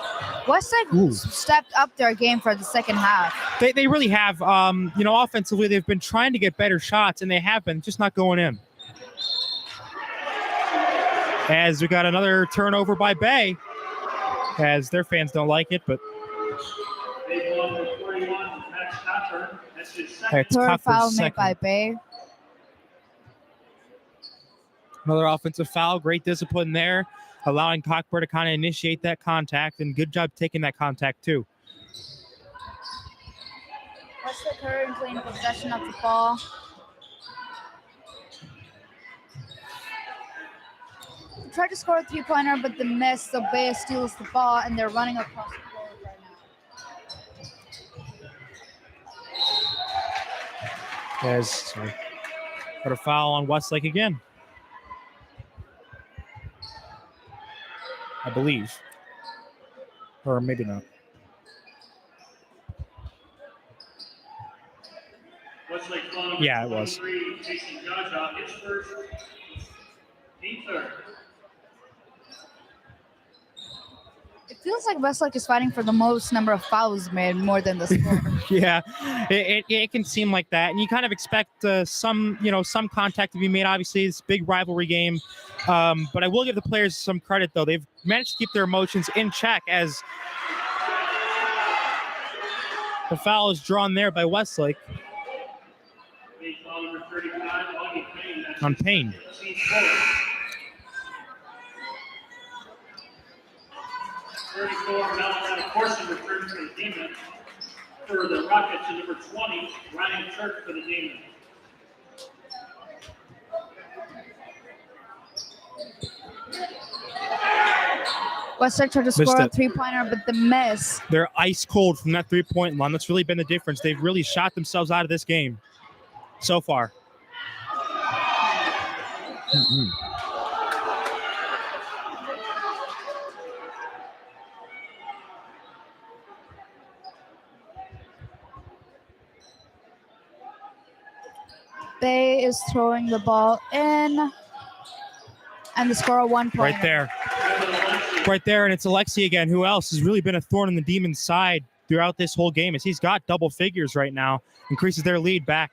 Ooh. stepped up their game for the second half. They really have. Offensively, they've been trying to get better shots, and they have been, just not going in. As we got another turnover by Bay, as their fans don't like it, but it's Third foul Copper's made by second. Bay. Another offensive foul. Great discipline there, allowing Cockburn to kind of initiate that contact, and good job taking that contact too. Westlake currently in possession of the ball. They tried to score a 3-pointer, but they missed. So Bay steals the ball, and they're running across the board right now. As got a foul on Westlake again, I believe, or maybe not. Yeah, it was. It feels like Westlake is fighting for the most number of fouls made more than the score. Yeah, it can seem like that, and you kind of expect some contact to be made. Obviously, it's a big rivalry game, but I will give the players some credit though. They've managed to keep their emotions in check as the foul is drawn there by Westlake on Payne. 34 now, of course, in return for the Demon. For the Rockets, to number 20, Ryan Turk for the Demon. Westlake tried to score a 3-pointer, but the miss. They're ice cold from that 3-point line. That's really been the difference. They've really shot themselves out of this game so far. Bay is throwing the ball in, and the score 1 point. Right there, and it's Alexi again, who else has really been a thorn in the Demon's side throughout this whole game, as he's got double figures right now, increases their lead back.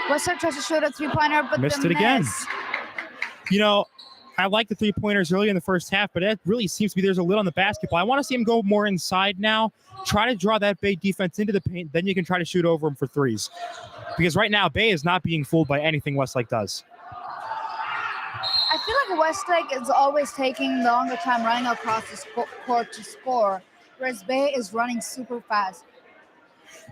Westlake tries to shoot a 3-pointer, but missed it again. I like the 3-pointers early in the first half, but it really seems to be there's a lid on the basketball. I want to see him go more inside now, try to draw that Bay defense into the paint, then you can try to shoot over him for threes. Because right now, Bay is not being fooled by anything Westlake does. I feel like Westlake is always taking the longer time running across the court to score, whereas Bay is running super fast.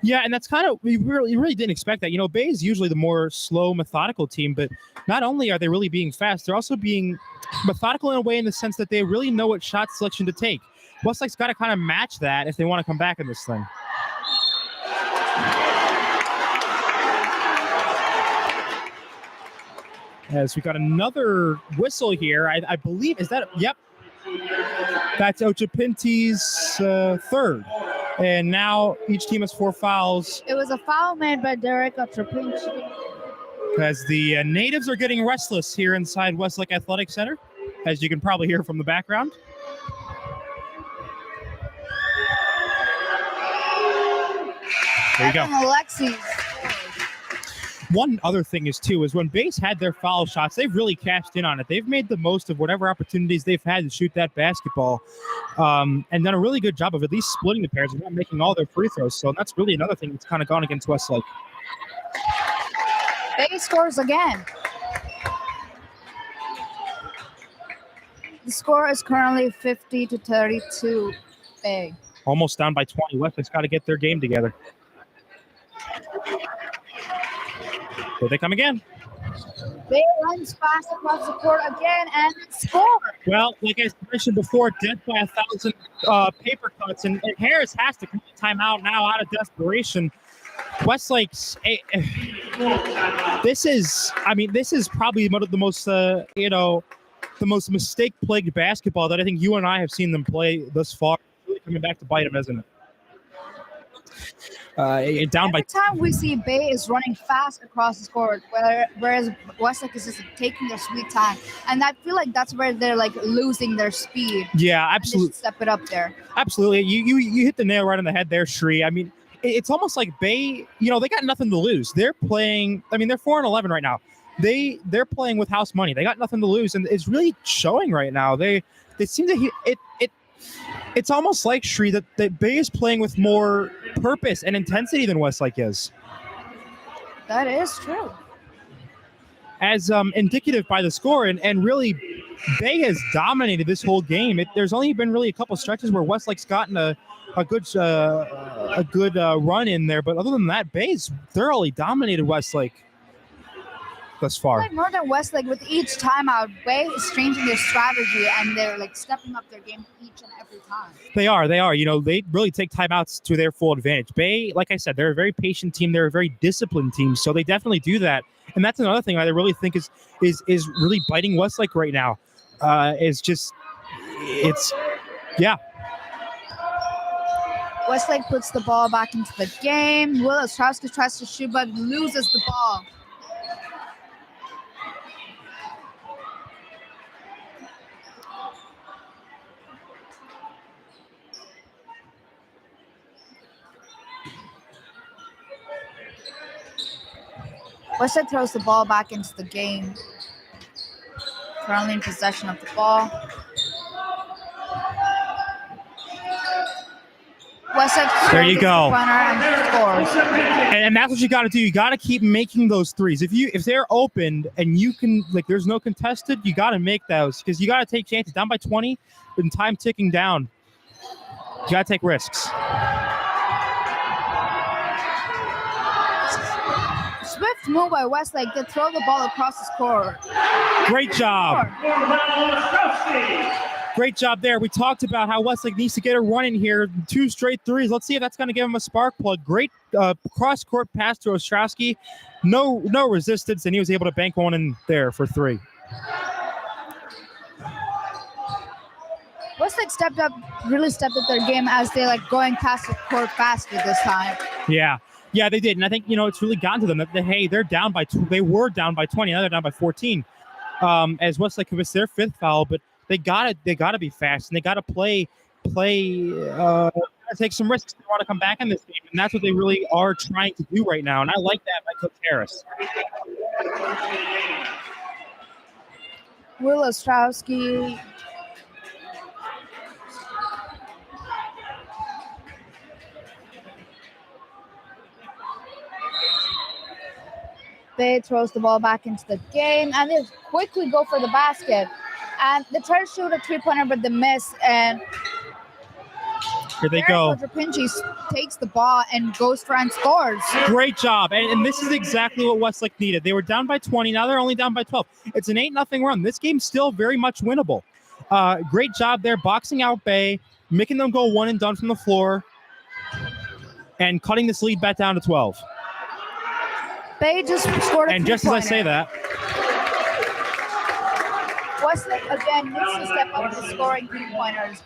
Yeah, and that's kind of, we really didn't expect that. Bay is usually the more slow, methodical team, but not only are they really being fast, they're also being methodical in a way in the sense that they really know what shot selection to take. Westlake's got to kind of match that if they want to come back in this thing. As we got another whistle here, I believe, is that, yep. That's Ochapinti's third. And now each team has 4 fouls. It was a foul made by Derek Ochapinti. As the natives are getting restless here inside Westlake Athletic Center, as you can probably hear from the background. There you go. Alexis. One other thing is when Bay's had their foul shots, they've really cashed in on it. They've made the most of whatever opportunities they've had to shoot that basketball, and done a really good job of at least splitting the pairs and not making all their free throws. So that's really another thing that's kind of gone against Westlake. Bay scores again. The score is currently 50-32. Bay. Almost down by 20. Westlake's got to get their game together. Here they come again. Bay runs fast across the court again and score. Well, like I mentioned before, death by 1,000 paper cuts, and Harris has to call a timeout now out of desperation. Westlake's this is probably one of the most the most mistake-plagued basketball that I think you and I have seen them play thus far. It's really coming back to bite them, isn't it? Down by Every time we see Bay is running fast across the court, whereas Westlake is just taking their sweet time, and I feel like that's where they're like losing their speed. Yeah, And absolutely. they should step it up there. Absolutely. You hit the nail right on the head there, Shree. I mean, it's almost like Bay, they got nothing to lose. They're playing, they're 4-11 right now. They're playing with house money. They got nothing to lose, and it's really showing right now. They seem to it's almost like, Shree, that Bay is playing with more purpose and intensity than Westlake is. That is true. As indicative by the score, and really Bay has dominated this whole game. There's only been really a couple stretches where Westlake's gotten a good run in there, but other than that, Bay's thoroughly dominated Westlake thus far. Like more than Westlake, with each timeout, Bay is changing their strategy and they're like stepping up their game each and every time. They are. They really take timeouts to their full advantage. Bay, like I said, they're a very patient team. They're a very disciplined team, so they definitely do that. And that's another thing I really think is really biting Westlake right now. Westlake puts the ball back into the game. Will Ostrowski tries to shoot, but loses the ball. Westlake throws the ball back into the game. Currently in possession of the ball. Westlake there you go. And scores. And that's what you got to do. You got to keep making those threes. If they're opened and you can, like, there's no contested, you got to make those because you got to take chances. Down by 20, and time ticking down. You got to take risks. Swift move by Westlake to throw the ball across the score. Great job. Great job there. We talked about how Westlake needs to get a run in here. 2 straight threes. Let's see if that's going to give him a spark plug. Great cross-court pass to Ostrowski. No resistance, and he was able to bank one in there for 3. Westlake really stepped up their game as they going past the court faster this time. Yeah, they did, and I think it's really gotten to them that they're down by 2. They were down by 20, now they're down by 14. As Westlake commits their 5th foul, but they gotta be fast and they gotta play. Take some risks. They want to come back in this game, and that's what they really are trying to do right now. And I like that by Coach Harris. Will Ostrowski. Bay throws the ball back into the game, and they quickly go for the basket. And they try to shoot a 3-pointer, but they miss. And here they go. Pinchie takes the ball and goes for and scores. Great job. And this is exactly what Westlake needed. They were down by 20. Now they're only down by 12. It's an 8-0 run. This game's still very much winnable. Great job there, boxing out Bay, making them go one and done from the floor, and cutting this lead back down to 12. Bay just scored a and just as I say that, Westlake again needs to step up to scoring 3-pointers,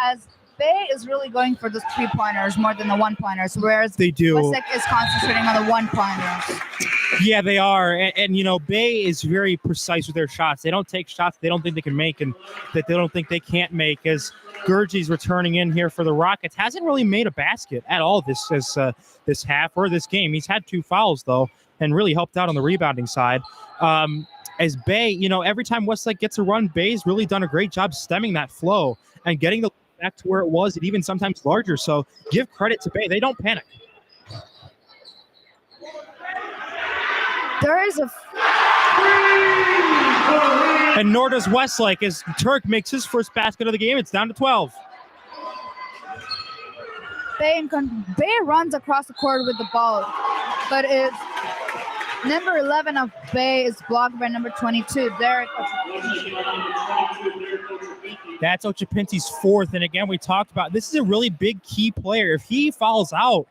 as Bay is really going for the 3-pointers more than the 1-pointers, whereas they do. Westlake is concentrating on the 1-pointers. Yeah, they are. And Bay is very precise with their shots. They don't take shots they don't think they can make and that they don't think they can't make. As Gurgey's returning in here for the Rockets, hasn't really made a basket at all this half or this game. He's had 2 fouls, though, and really helped out on the rebounding side. As Bay, every time Westlake gets a run, Bay's really done a great job stemming that flow and getting the back to where it was, and even sometimes larger. So give credit to Bay. They don't panic. There is a... And nor does Westlake, as Turk makes his first basket of the game. It's down to 12. Bay runs across the court with the ball, but is Number 11 of Bay is blocked by number 22, Derek. That's Ochapinti's fourth. And again, we talked about this is a really big key player. If he falls out,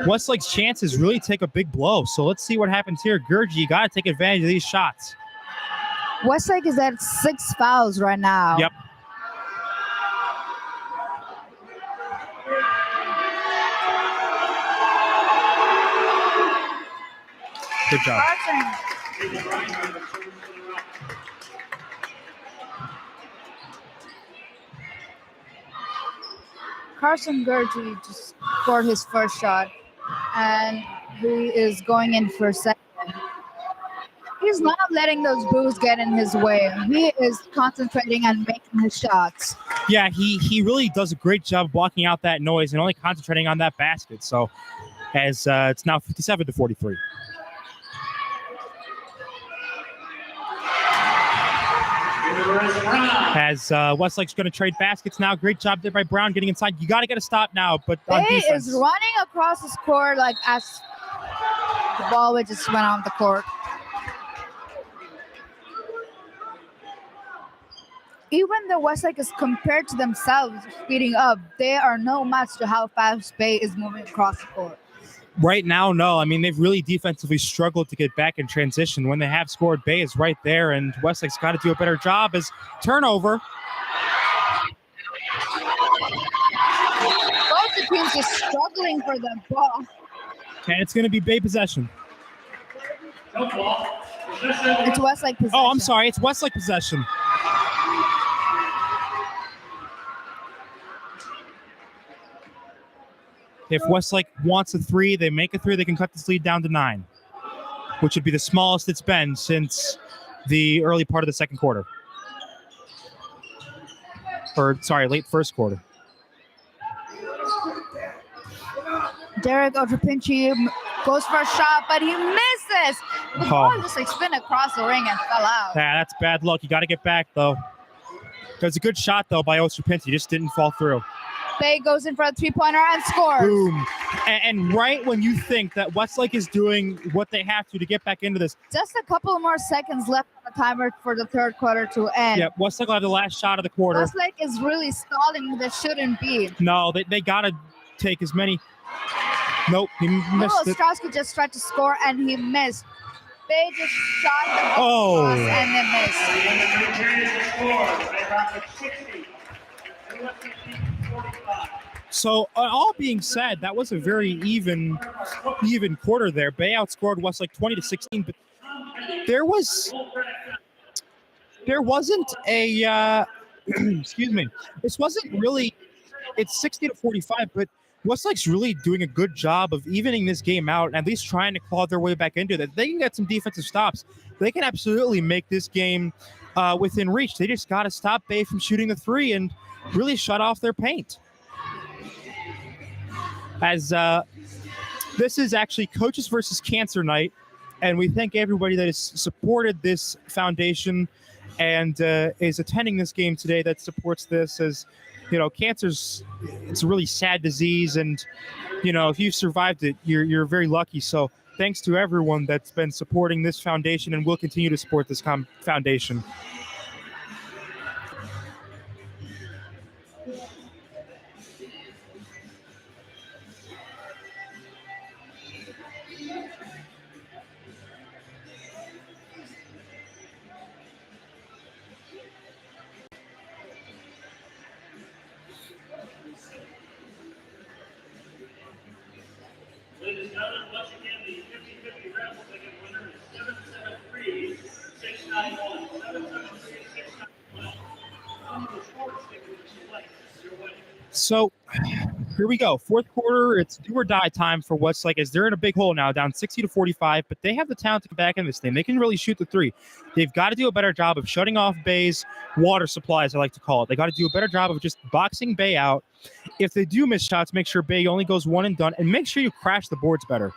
Westlake's chances really take a big blow. So let's see what happens here. Gurgi, you got to take advantage of these shots. Westlake is at 6 fouls right now. Yep. Good job. Carson Gurgi just scored his first shot, and he is going in for second. He's not letting those boos get in his way. He is concentrating on making his shots. Yeah, he really does a great job blocking out that noise and only concentrating on that basket. So as it's now 57-43. As Westlake's going to trade baskets now. Great job there by Brown getting inside. You got to get a stop now, but on Bay defense. is running across the court like as the ball just went on the court. Even though Westlake is compared to themselves speeding up, they are no match to how fast Bay is moving across the court. Right now, no. I mean, they've really defensively struggled to get back in transition. When they have scored, Bay is right there, and Westlake's got to do a better job as turnover. Both the teams are struggling for the ball. And it's going to be Bay possession. It's Westlake possession. Oh, I'm sorry. It's Westlake possession. If Westlake wants a three, they make a three, they can cut this lead down to 9, which would be the smallest it's been since the early part of the second quarter. Or, sorry, late first quarter. Derek Ochapinti goes for a shot, but he misses. The ball just like spin across the ring and fell out. Yeah, that's bad luck. You got to get back, though. It was a good shot, though, by Ochapinti. Just didn't fall through. Bay goes in for a three-pointer and scores. Boom. And right when you think that Westlake is doing what they have to get back into this. Just a couple more seconds left on the timer for the third quarter to end. Yeah, Westlake will have the last shot of the quarter. Westlake is really stalling. That shouldn't be. No, they got to take as many. Nope, he missed it. Ostrowski just tried to score and he missed. Bay just shot the ball and then missed. So, all being said, that was a very even quarter there. Bay outscored Westlake 20-16, but there wasn't a excuse me. This wasn't really. It's 60-45, but Westlake's really doing a good job of evening this game out and at least trying to claw their way back into it. They can get some defensive stops. They can absolutely make this game within reach. They just got to stop Bay from shooting the three and really shut off their paint. As this is actually Coaches versus Cancer Night, and we thank everybody that has supported this foundation and is attending this game today that supports this. As you know, cancer's it's a really sad disease, and you know, if you've survived it, you're very lucky. So thanks to everyone that's been supporting this foundation and will continue to support this foundation. Ladies and gentlemen, once again, the 50-50 raffle ticket winner is 773-691. 773-691. Under the sports ticket with select your winning. So here we go. Fourth quarter, it's do or die time for Westlake as they're in a big hole now, down 60-45, but they have the talent to get back in this thing. They can really shoot the three. They've got to do a better job of shutting off Bay's water supply, as I like to call it. They got to do a better job of just boxing Bay out. If they do miss shots, make sure Bay only goes one and done, and make sure you crash the boards better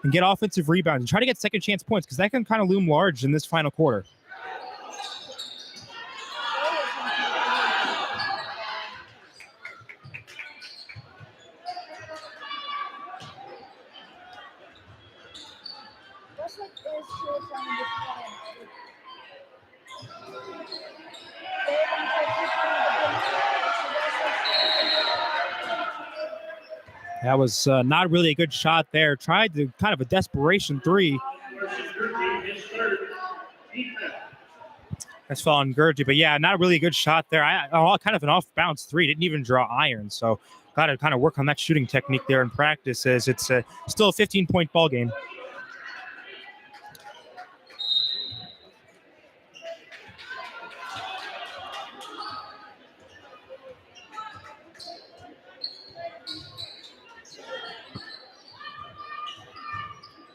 and get offensive rebounds and try to get second chance points because that can kind of loom large in this final quarter. Westlake That was not really a good shot there. Tried to kind of a desperation three. That's fallen Gurji, but yeah, not really a good shot there. Kind of an off bounce three. Didn't even draw iron, so got to kind of work on that shooting technique there in practice. As it's still a 15-point ball game.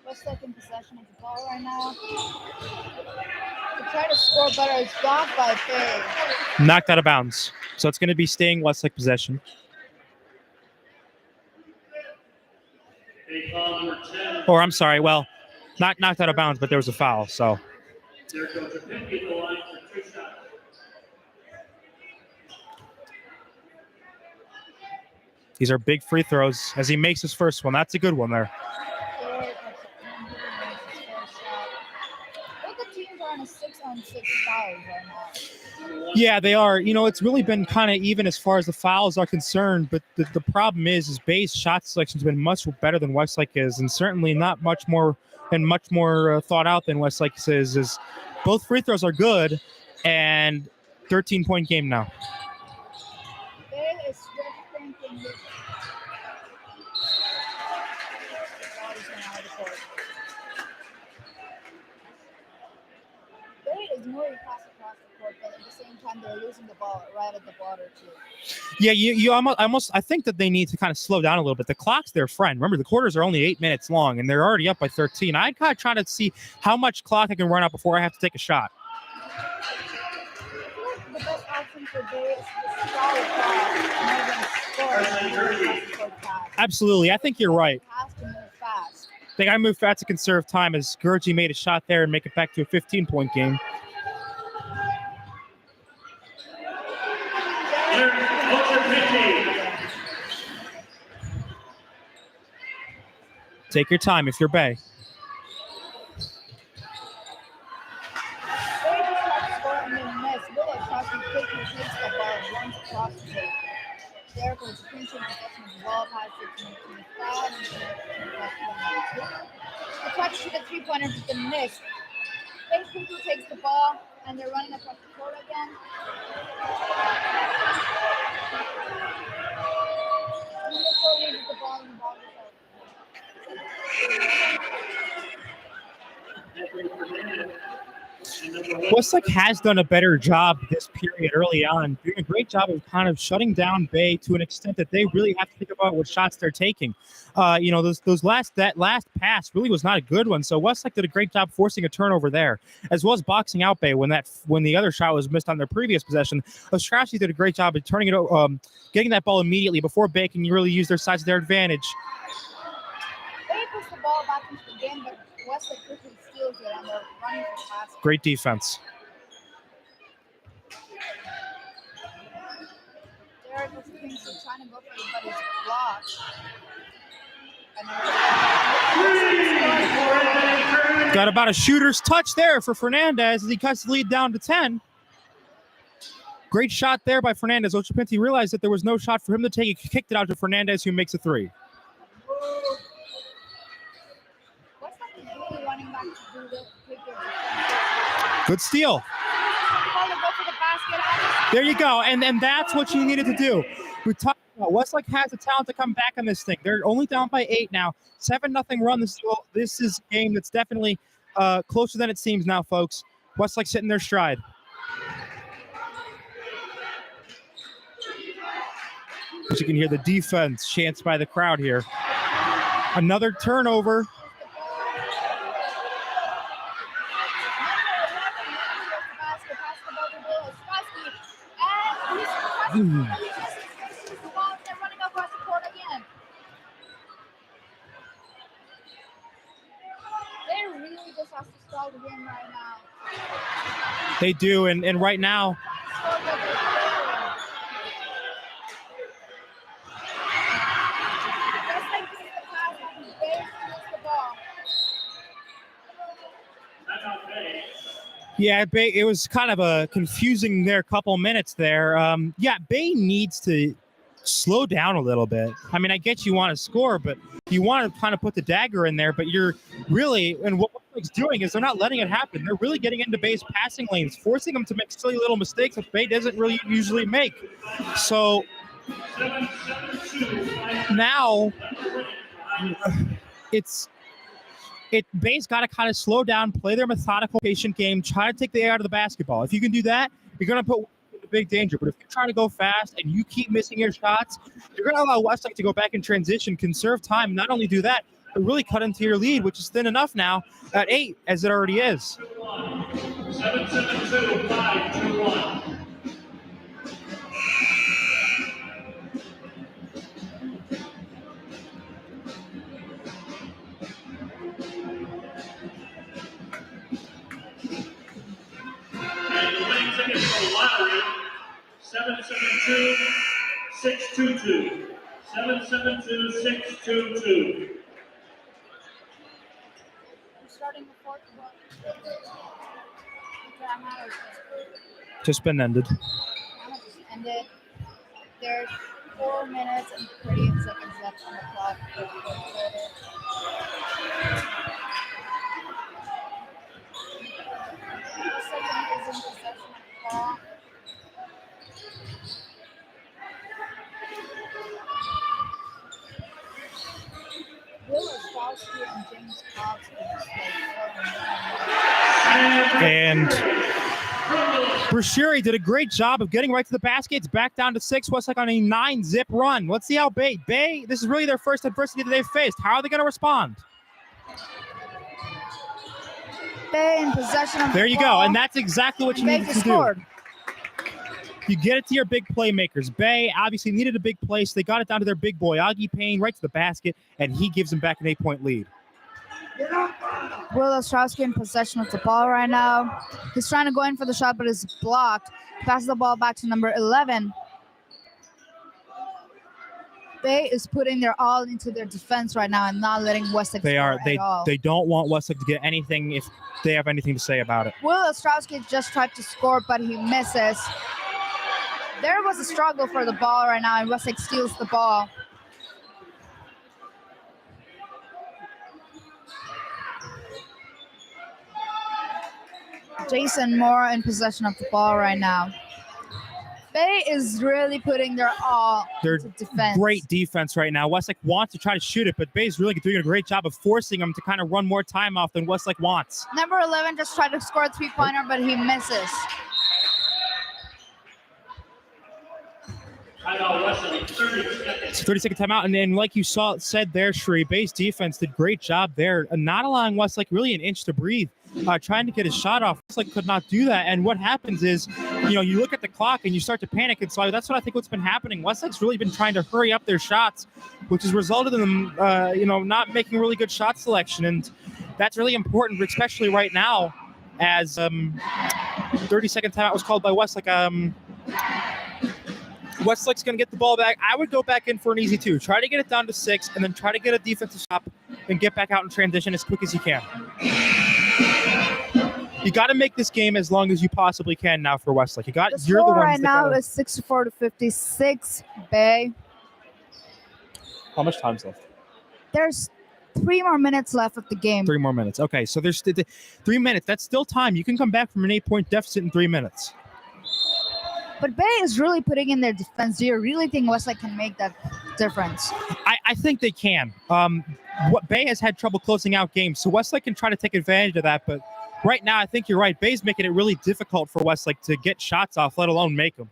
Westlake in possession of the ball right now. To try to score better, it's blocked by Bay. Knocked out of bounds. So it's going to be staying Westlake possession. Or I'm sorry, well, not knocked out of bounds, but there was a foul. So these are big free throws as he makes his first one. That's a good one there. On a 6-on-6 foul right now. Yeah, they are. You know, it's really been kind of even as far as the fouls are concerned. But the problem is Bay's shot selection has been much better than Westlake is, and certainly not much more thought out than Westlake is. Is both free throws are good, and 13-point game now. Bay is thinking this. Is moving fast across the court, but at the same time they're losing the ball right at the border too. Yeah, you almost I think that they need to kind of slow down a little bit. The clock's their friend. Remember, the quarters are only 8 minutes long, and they're already up by 13. I'd kind of try to see how much clock I can run out before I have to take a shot. The best option for Bay is to score fast. Absolutely, I think you're right. It has to move fast. They got to move fast to conserve time as Gurji made a shot there and make it back to a 15-point game. Take your time if you're Bay. There goes Princeton possession of the ball, pass it to McLeod. They try to shoot a three-pointer, but the miss. Bay quickly takes the ball, and they're running across the court again. Number 4 loses the ball, and the ball goes out. Westlake has done a better job this period early on, doing a great job of kind of shutting down Bay to an extent that they really have to think about what shots they're taking. That last pass really was not a good one, so Westlake did a great job forcing a turnover there, as well as boxing out Bay when the other shot was missed on their previous possession. Ostrowski did a great job of turning it, getting that ball immediately before Bay can really use their size to their advantage. Bay puts the ball back into the game, but Westlake quickly steals it, and they're running for the basket. Great defense. Derek was trying to go for it, but he's blocked. Got about a shooter's touch there for Fernandez as he cuts the lead down to 10. Great shot there by Fernandez. Ochapinti realized that there was no shot for him to take. He kicked it out to Fernandez, who makes a three. Good steal. There you go. And that's what you needed to do. We talked about Westlake has the talent to come back on this thing. They're only down by 8 now. 7-0 run. This is a game that's definitely closer than it seems now, folks. Westlake sitting their stride. As you can hear the defense chants by the crowd here. Another turnover. They're running across the court again. They really just have to start the game right now. They do, and right now. Yeah, it was kind of a confusing there couple minutes there. Bay needs to slow down a little bit. I mean, I get you want to score, but you want to kind of put the dagger in there, but you're really, and what Westlake's doing is they're not letting it happen. They're really getting into Bay's passing lanes, forcing them to make silly little mistakes that Bay doesn't really usually make. So now Bay's got to kind of slow down, play their methodical, patient game, try to take the air out of the basketball. If you can do that, you're going to put into big danger. But if you're trying to go fast and you keep missing your shots, you're going to allow Westlake to go back in transition, conserve time, not only do that, but really cut into your lead, which is thin enough now at 8, as it already is. 7-7-2, 5-2-1. And the winning ticket for the lottery, 772 622. 772 622. Starting the fourth one. Just been ended. Just ended. There's 4 minutes and 38 seconds left on the clock. Second is in possession of the ball. And James Cobbs and Brashiri did a great job of getting right to the basket. It's back down to 6. Westlake on a 9-zip run. Let's see how Bay, this is really their first adversity that they've faced. How are they going to respond? Bay in possession of there you ball. go, and that's exactly what you need to do. You get it to your big playmakers. Bay obviously needed a big play, so they got it down to their big boy, Augie Payne, right to the basket, and he gives them back an 8-point lead. Will Ostrowski in possession of the ball right now. He's trying to go in for the shot, but it's blocked. Passes the ball back to number 11. Bay is putting their all into their defense right now and not letting Westlake They score are. at all. They don't want Westlake to get anything if they have anything to say about it. Will Ostrowski just tried to score, but he misses. There was a struggle for the ball right now, and Westlake steals the ball. Jason Moore in possession of the ball right now. Bay is really putting their all into defense. Great defense right now. Westlake wants to try to shoot it, but Bay's really doing a great job of forcing them to kind of run more time off than Westlake wants. Number 11 just tried to score a three-pointer, but he misses. It's a 30-second timeout, and then like you said there, Shree, Bay's defense did a great job there, not allowing Westlake really an inch to breathe, trying to get his shot off. Westlake could not do that, and what happens is, you look at the clock and you start to panic, and so that's what I think what's been happening. Westlake's really been trying to hurry up their shots, which has resulted in them, not making really good shot selection, and that's really important, especially right now, as 30-second timeout was called by Westlake. Westlake's going to get the ball back. I would go back in for an easy 2. Try to get it down to 6, and then try to get a defensive stop and get back out in transition as quick as you can. You got to make this game as long as you possibly can now for Westlake. The score right now is 64-56. Bay. How much time's left? There's 3 more minutes left of the game. 3 more minutes. Okay, so there's 3 minutes. That's still time. You can come back from an 8-point deficit in 3 minutes. But Bay is really putting in their defense. Do you really think Westlake can make that difference? I think they can. What Bay has had trouble closing out games, so Westlake can try to take advantage of that. But right now, I think you're right. Bay's making it really difficult for Westlake to get shots off, let alone make them.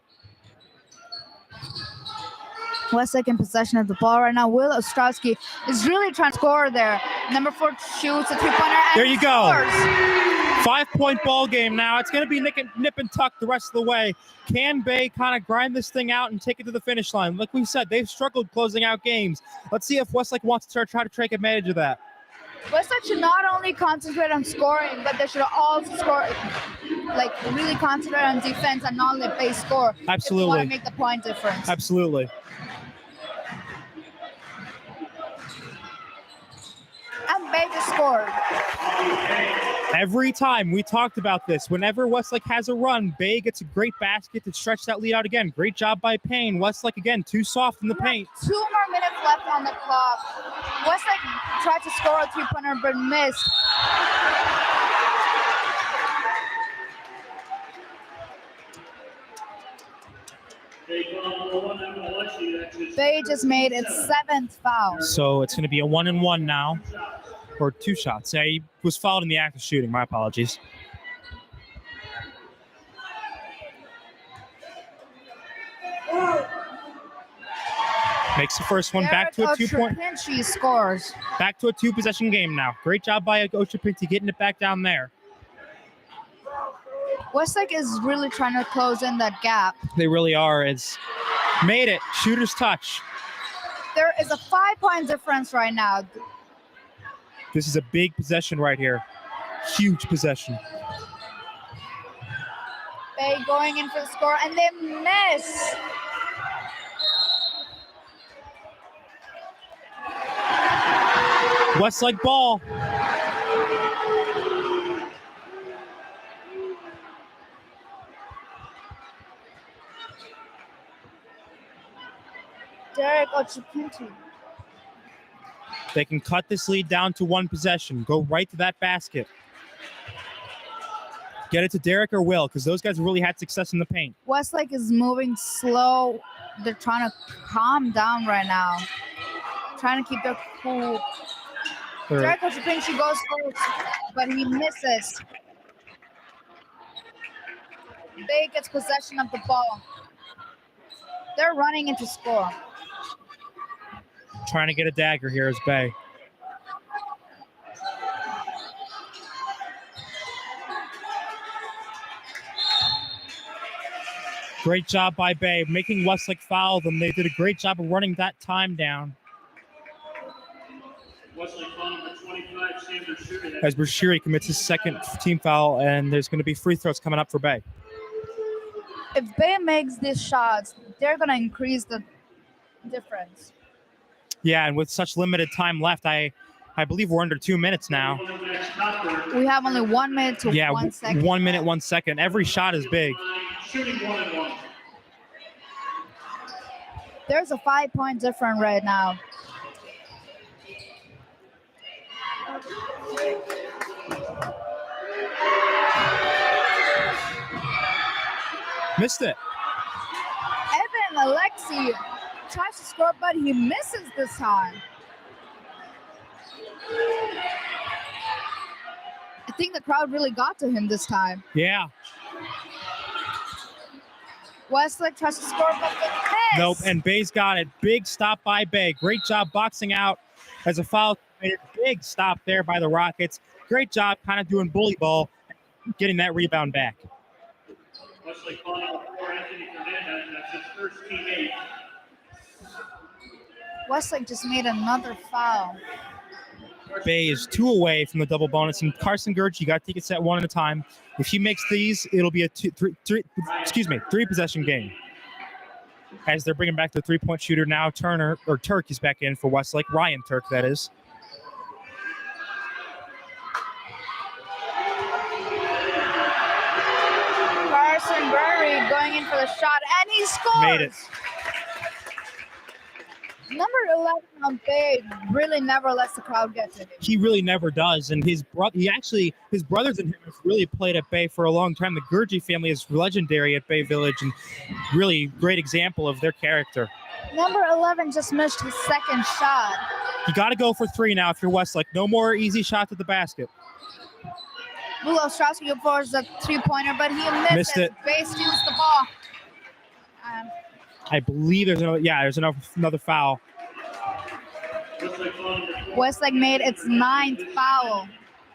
Westlake in possession of the ball right now. Will Ostrowski is really trying to score there. Number 4 shoots a 3-pointer. There you go. 5-point ball game now. It's going to be nip and tuck the rest of the way. Can Bay kind of grind this thing out and take it to the finish line? Like we said, they've struggled closing out games. Let's see if Westlake wants to try to take advantage of that. Westlake should not only concentrate on scoring, but they should also really concentrate on defense and not let Bay score. Absolutely. If they want to make the point difference. Absolutely. And Bay just scored. Every time we talked about this, whenever Westlake has a run, Bay gets a great basket to stretch that lead out again. Great job by Payne. Westlake, again, too soft in the paint. 2 more minutes left on the clock. Westlake tried to score a 3-pointer but missed. Bay just made its 7th foul. So it's going to be a 1-and-1 now, or 2 shots. Yeah, he was fouled in the act of shooting. My apologies. Makes the first one back to a 2-point. Ochapinchi scores. Back to a 2-possession game now. Great job by Ochapinchi getting it back down there. Westlake is really trying to close in that gap. They really are. It's made it. Shooter's touch. There is a 5-point difference right now. This is a big possession right here. Huge possession. Bay going in for the score, and they miss. Westlake ball. Derek Ochapinchi. They can cut this lead down to 1 possession. Go right to that basket. Get it to Derek or Will, because those guys really had success in the paint. Westlake is moving slow. They're trying to calm down right now. Trying to keep their cool. Derek Ochapinchi goes first, but he misses. Bay gets possession of the ball. They're running into score. Trying to get a dagger here is Bay. Great job by Bay, making Westlake foul them. They did a great job of running that time down. As Brashiri commits his 2nd team foul, and there's going to be free throws coming up for Bay. If Bay makes these shots, they're going to increase the difference. Yeah, and with such limited time left, I believe we're under 2 minutes now. We have only 1 minute to 1 second. 1 minute, 1 second. Every shot is big. There's a 5-point difference right now. Missed it. Evan Alexi tries to score, but he misses this time. I think the crowd really got to him this time. Yeah. Westlake tries to score, but they miss. Nope, and Bay's got it. Big stop by Bay. Great job boxing out as a foul. Big stop there by the Rockets. Great job kind of doing bully ball, getting that rebound back. Westlake calling out for Anthony Fernandez. That's his first teammate. Westlake just made another foul. Bay is 2 away from the double bonus, and Carson Gurch, you got to take it set 1 at a time. If he makes these, it'll be a 3-possession game. As they're bringing back the 3-point shooter now, Turk is back in for Westlake. Ryan Turk, that is. Carson Burry going in for the shot, and he scores. Made it. Number 11 on Bay really never lets the crowd get to him. He really never does, and his brothers and him have really played at Bay for a long time. The Gurji family is legendary at Bay Village, and really great example of their character. Number 11 just missed his 2nd shot. You got to go for 3 now if you're Westlake. No more easy shots at the basket. Will Ostrowski forces a 3-pointer, but he Missed it. Bay steals the ball. I believe there's another foul. Westlake made its 9th foul.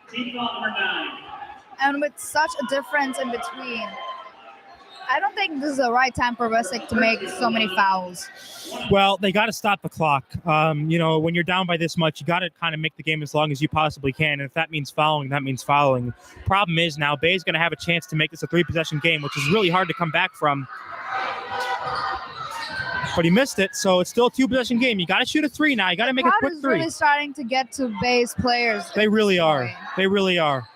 Team foul number 9. And with such a difference in between, I don't think this is the right time for Westlake to make so many fouls. Well, they got to stop the clock. When you're down by this much, you got to kind of make the game as long as you possibly can. And if that means fouling, that means fouling. Problem is now Bay's going to have a chance to make this a 3-possession game, which is really hard to come back from. But he missed it, so it's still a 2-possession game. You got to shoot a 3 now. You got to make a quick 3. Really starting to get to Bay's players. They really are. They really are.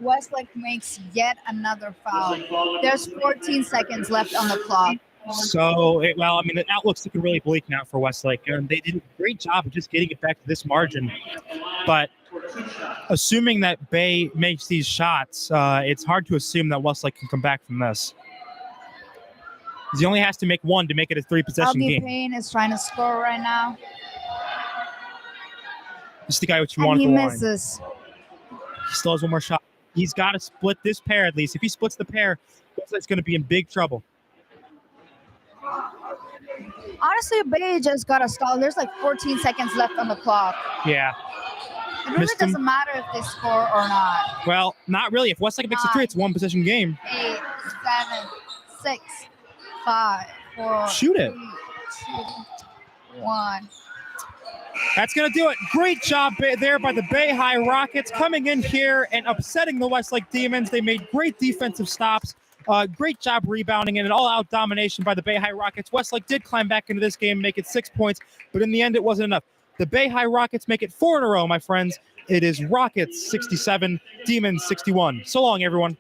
Westlake makes yet another foul. There's 14 seconds left on the clock. So, well, I mean, the outlook's looking really bleak now for Westlake, and they did a great job of just getting it back to this margin. But assuming that Bay makes these shots, it's hard to assume that Westlake can come back from this. He only has to make one to make it a 3-possession game. Payne is trying to score right now. This is the guy which you And want he at the line. misses. He still has one more shot. He's got to split this pair at least. If he splits the pair, Westlake's going to be in big trouble. Honestly, Bay just got a stall. There's like 14 seconds left on the clock. Yeah. It really doesn't matter if they score or not. Well, not really. If Westlake makes a 3, it's a 1-possession game. 8, 7, 6, 5, 4. Shoot it. 3, 2, 1. That's going to do it. Great job there by the Bay High Rockets coming in here and upsetting the Westlake Demons. They made great defensive stops. Great job rebounding and an all-out domination by the Bay High Rockets. Westlake did climb back into this game, make it 6 points, but in the end, it wasn't enough. The Bay High Rockets make it 4 in a row, my friends. It is Rockets 67, Demons 61. So long, everyone.